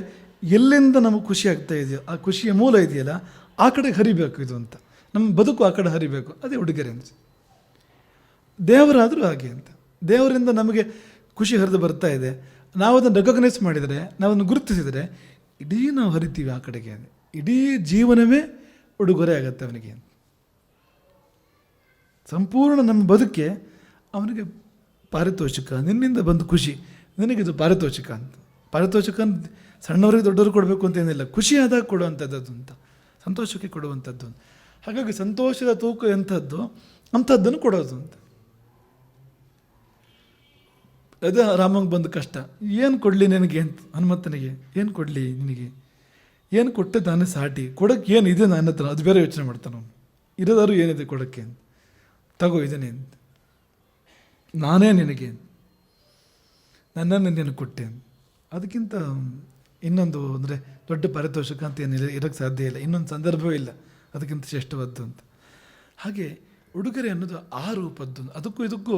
ಎಲ್ಲಿಂದ ನಮಗೆ ಖುಷಿ ಆಗ್ತಾ ಇದೆಯೋ, ಆ ಖುಷಿಯ ಮೂಲ ಇದೆಯಲ್ಲ, ಆ ಕಡೆಗೆ ಹರಿಬೇಕು ಇದು ಅಂತ. ನಮ್ಮ ಬದುಕು ಆ ಕಡೆ ಹರಿಬೇಕು, ಅದೇ ಉಡುಗೊರೆ ಅಂತ. ದೇವರಾದರೂ ಹಾಗೆ ಅಂತ, ದೇವರಿಂದ ನಮಗೆ ಖುಷಿ ಹರಿದು ಬರ್ತಾ ಇದೆ, ನಾವು ಅದನ್ನು ರೆಕಗ್ನೈಸ್ ಮಾಡಿದರೆ, ನಾವದನ್ನು ಗುರುತಿಸಿದರೆ, ಇಡೀ ನಾವು ಹರಿತೀವಿ ಆ ಕಡೆಗೆ. ಇಡೀ ಜೀವನವೇ ಉಡುಗೊರೆ ಆಗುತ್ತೆ ಅವನಿಗೆ. ಸಂಪೂರ್ಣ ನಮ್ಮ ಬದುಕೆ ಅವನಿಗೆ ಪಾರಿತೋಷಿಕ, ನಿನ್ನಿಂದ ಬಂದು ಖುಷಿ, ನಿನಗಿದು ಪಾರಿತೋಷಿಕ ಅಂತ. ಪಾರಿತೋಷಿಕ ಸಣ್ಣವರಿಗೆ ದೊಡ್ಡವರು ಕೊಡಬೇಕು ಅಂತ ಏನಿಲ್ಲ, ಖುಷಿ ಆದಾಗ ಕೊಡುವಂಥದ್ದು ಅಂತ, ಸಂತೋಷಕ್ಕೆ ಕೊಡುವಂಥದ್ದು. ಹಾಗಾಗಿ ಸಂತೋಷದ ತೂಕ ಎಂಥದ್ದು ಅಂಥದ್ದನ್ನು ಕೊಡೋದು ಅಂತ. ಅದೇ ರಾಮಂಗೆ ಬಂದ ಕಷ್ಟ, ಏನು ಕೊಡಲಿ ನಿನಗೆ ಅಂತ, ಹನುಮಂತನಿಗೆ ಏನು ಕೊಡಲಿ ನಿನಗೆ, ಏನು ಕೊಟ್ಟೆ ತಾನೇ ಸಾಟಿ, ಕೊಡೋಕ್ಕೆ ಏನಿದೆ ನನ್ನ ಹತ್ರ, ಅದು ಬೇರೆ ಯೋಚನೆ ಮಾಡ್ತಾನೆ ಅವನು. ಇರೋದಾದ್ರು ಏನಿದೆ ಕೊಡೋಕ್ಕೆ ಅಂತ, ತಗೋ ಇದೇನೆ ಅಂತ, ನಾನೇ ನಿನಗೆ ನನ್ನನ್ನು ನೀನು ಕೊಟ್ಟೆ. ಅದಕ್ಕಿಂತ ಇನ್ನೊಂದು ಅಂದರೆ ದೊಡ್ಡ ಪಾರಿತೋಷಕ ಅಂತ ಏನಿಲ್ಲ, ಇರೋಕ್ಕೆ ಸಾಧ್ಯ ಇಲ್ಲ, ಇನ್ನೊಂದು ಸಂದರ್ಭವೇ ಇಲ್ಲ ಅದಕ್ಕಿಂತ ಶ್ರೇಷ್ಠವಾದ್ದು ಅಂತ. ಹಾಗೆ ಉಡುಗೊರೆ ಅನ್ನೋದು ಆ ರೂಪದ್ದು, ಅದಕ್ಕೂ ಇದಕ್ಕೂ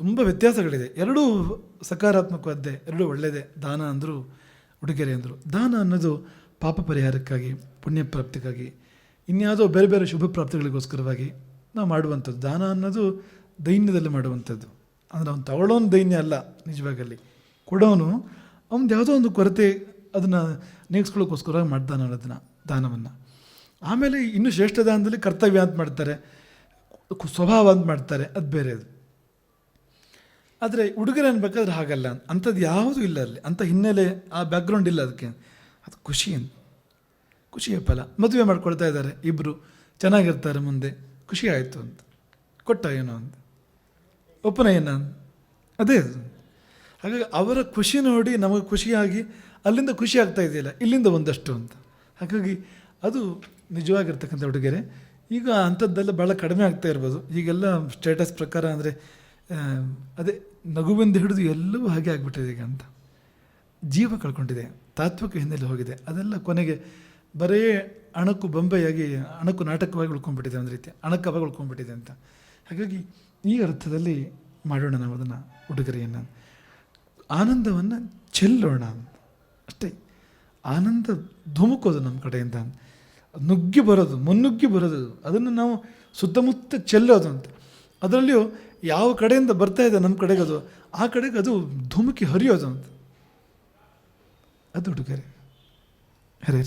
ತುಂಬ ವ್ಯತ್ಯಾಸಗಳಿದೆ. ಎರಡೂ ಸಕಾರಾತ್ಮಕವಾದ್ದೇ, ಎರಡೂ ಒಳ್ಳೆಯದೇ. ದಾನ ಅಂದರು, ಉಡುಗೊರೆ ಅಂದರು. ದಾನ ಅನ್ನೋದು ಪಾಪ ಪರಿಹಾರಕ್ಕಾಗಿ, ಪುಣ್ಯ ಪ್ರಾಪ್ತಿಗಾಗಿ, ಇನ್ಯಾವುದೋ ಬೇರೆ ಬೇರೆ ಶುಭ ಪ್ರಾಪ್ತಿಗಳಿಗೋಸ್ಕರವಾಗಿ ನಾವು ಮಾಡುವಂಥದ್ದು. ದಾನ ಅನ್ನೋದು ದೈನ್ಯದಲ್ಲಿ ಮಾಡುವಂಥದ್ದು. ಅಂದರೆ ಅವ್ನು ತಗೊಳ್ಳೋನು ದೈನ್ಯ ಅಲ್ಲ, ನಿಜವಾಗಲ್ಲಿ ಕೊಡೋನು ಅವ್ನು ಯಾವುದೋ ಒಂದು ಕೊರತೆ ಅದನ್ನು ನೀಗಿಸ್ಕೊಳ್ಳೋಕ್ಕೋಸ್ಕರ ಮಾಡ್ತಾನೆ ಅದನ್ನು, ದಾನವನ್ನು. ಆಮೇಲೆ ಇನ್ನೂ ಶ್ರೇಷ್ಠ ದಾನದಲ್ಲಿ ಕರ್ತವ್ಯ ಅಂತ ಮಾಡ್ತಾರೆ, ಸ್ವಭಾವ ಅಂತ ಮಾಡ್ತಾರೆ, ಅದು ಬೇರೆ. ಅದು ಆದರೆ ಉಡುಗೊರೆ ಅನ್ಬೇಕಾದ್ರೆ ಹಾಗಲ್ಲ, ಅಂಥದ್ದು ಯಾವುದೂ ಇಲ್ಲ ಅಲ್ಲಿ, ಅಂಥ ಹಿನ್ನೆಲೆ ಆ ಬ್ಯಾಕ್ಗ್ರೌಂಡ್ ಇಲ್ಲ ಅದಕ್ಕೆ. ಅದು ಖುಷಿ ಅಂತ, ಖುಷಿಯ ಫಲ. ಮದುವೆ ಮಾಡ್ಕೊಳ್ತಾ ಇದ್ದಾರೆ ಇಬ್ಬರು, ಚೆನ್ನಾಗಿರ್ತಾರೆ, ಮುಂದೆ ಖುಷಿ ಆಯಿತು ಅಂತ, ಕೊಟ್ಟ ಏನೋ ಅಂತ, ಉಪನಯನ ಅದೇ ಅದು. ಹಾಗಾಗಿ ಅವರ ಖುಷಿ ನೋಡಿ ನಮಗೆ ಖುಷಿಯಾಗಿ ಅಲ್ಲಿಂದ ಖುಷಿ ಆಗ್ತಾ ಇದೆಯಲ್ಲ, ಇಲ್ಲಿಂದ ಒಂದಷ್ಟು ಅಂತ. ಹಾಗಾಗಿ ಅದು ನಿಜವಾಗಿರ್ತಕ್ಕಂಥ ಉಡುಗೊರೆ. ಈಗ ಅಂಥದ್ದೆಲ್ಲ ಭಾಳ ಕಡಿಮೆ ಆಗ್ತಾ ಇರ್ಬೋದು. ಈಗೆಲ್ಲ ಸ್ಟೇಟಸ್ ಪ್ರಕಾರ ಅಂದರೆ ಅದೇ ನಗುವಿಂದ ಹಿಡಿದು ಎಲ್ಲವೂ ಹಾಗೆ ಆಗಿಬಿಟ್ಟಿದೆ ಈಗ ಅಂತ. ಜೀವ ಕಳ್ಕೊಂಡಿದೆ, ತಾತ್ವಿಕ ಹಿನ್ನೆಲೆ ಹೋಗಿದೆ. ಅದೆಲ್ಲ ಕೊನೆಗೆ ಬರೇ ಅಣಕು ಬೊಂಬೆಯಾಗಿ, ಅಣಕು ನಾಟಕವಾಗಿ ಉಳ್ಕೊಂಡ್ಬಿಟ್ಟಿದೆ, ಒಂದು ರೀತಿ ಅಣಕವಾಗಿ ಉಳ್ಕೊಂಡ್ಬಿಟ್ಟಿದೆ ಅಂತ. ಹಾಗಾಗಿ ಈ ಅರ್ಥದಲ್ಲಿ ಮಾಡೋಣ ನಾವು ಅದನ್ನು, ಉಡುಗೊರೆಯನ್ನು. ಆನಂದವನ್ನು ಚೆಲ್ಲೋಣ ಅಷ್ಟೇ. ಆನಂದ ಧುಮುಕೋದು ನಮ್ಮ ಕಡೆಯಿಂದ, ನುಗ್ಗಿ ಬರೋದು, ಮುನ್ನುಗ್ಗಿ ಬರೋದು, ಅದನ್ನು ನಾವು ಸುತ್ತಮುತ್ತ ಚೆಲ್ಲೋದು ಅಂತ. ಅದರಲ್ಲಿಯೂ ಯಾವ ಕಡೆಯಿಂದ ಬರ್ತಾ ಇದೆ ನಮ್ಮ ಕಡೆಗೆ, ಅದು ಆ ಕಡೆಗೆ ಅದು ಧುಮುಕಿ ಹರಿಯೋದು ಅಂತ, ಅದು ಉಡುಗೊರೆ. ಹರೇ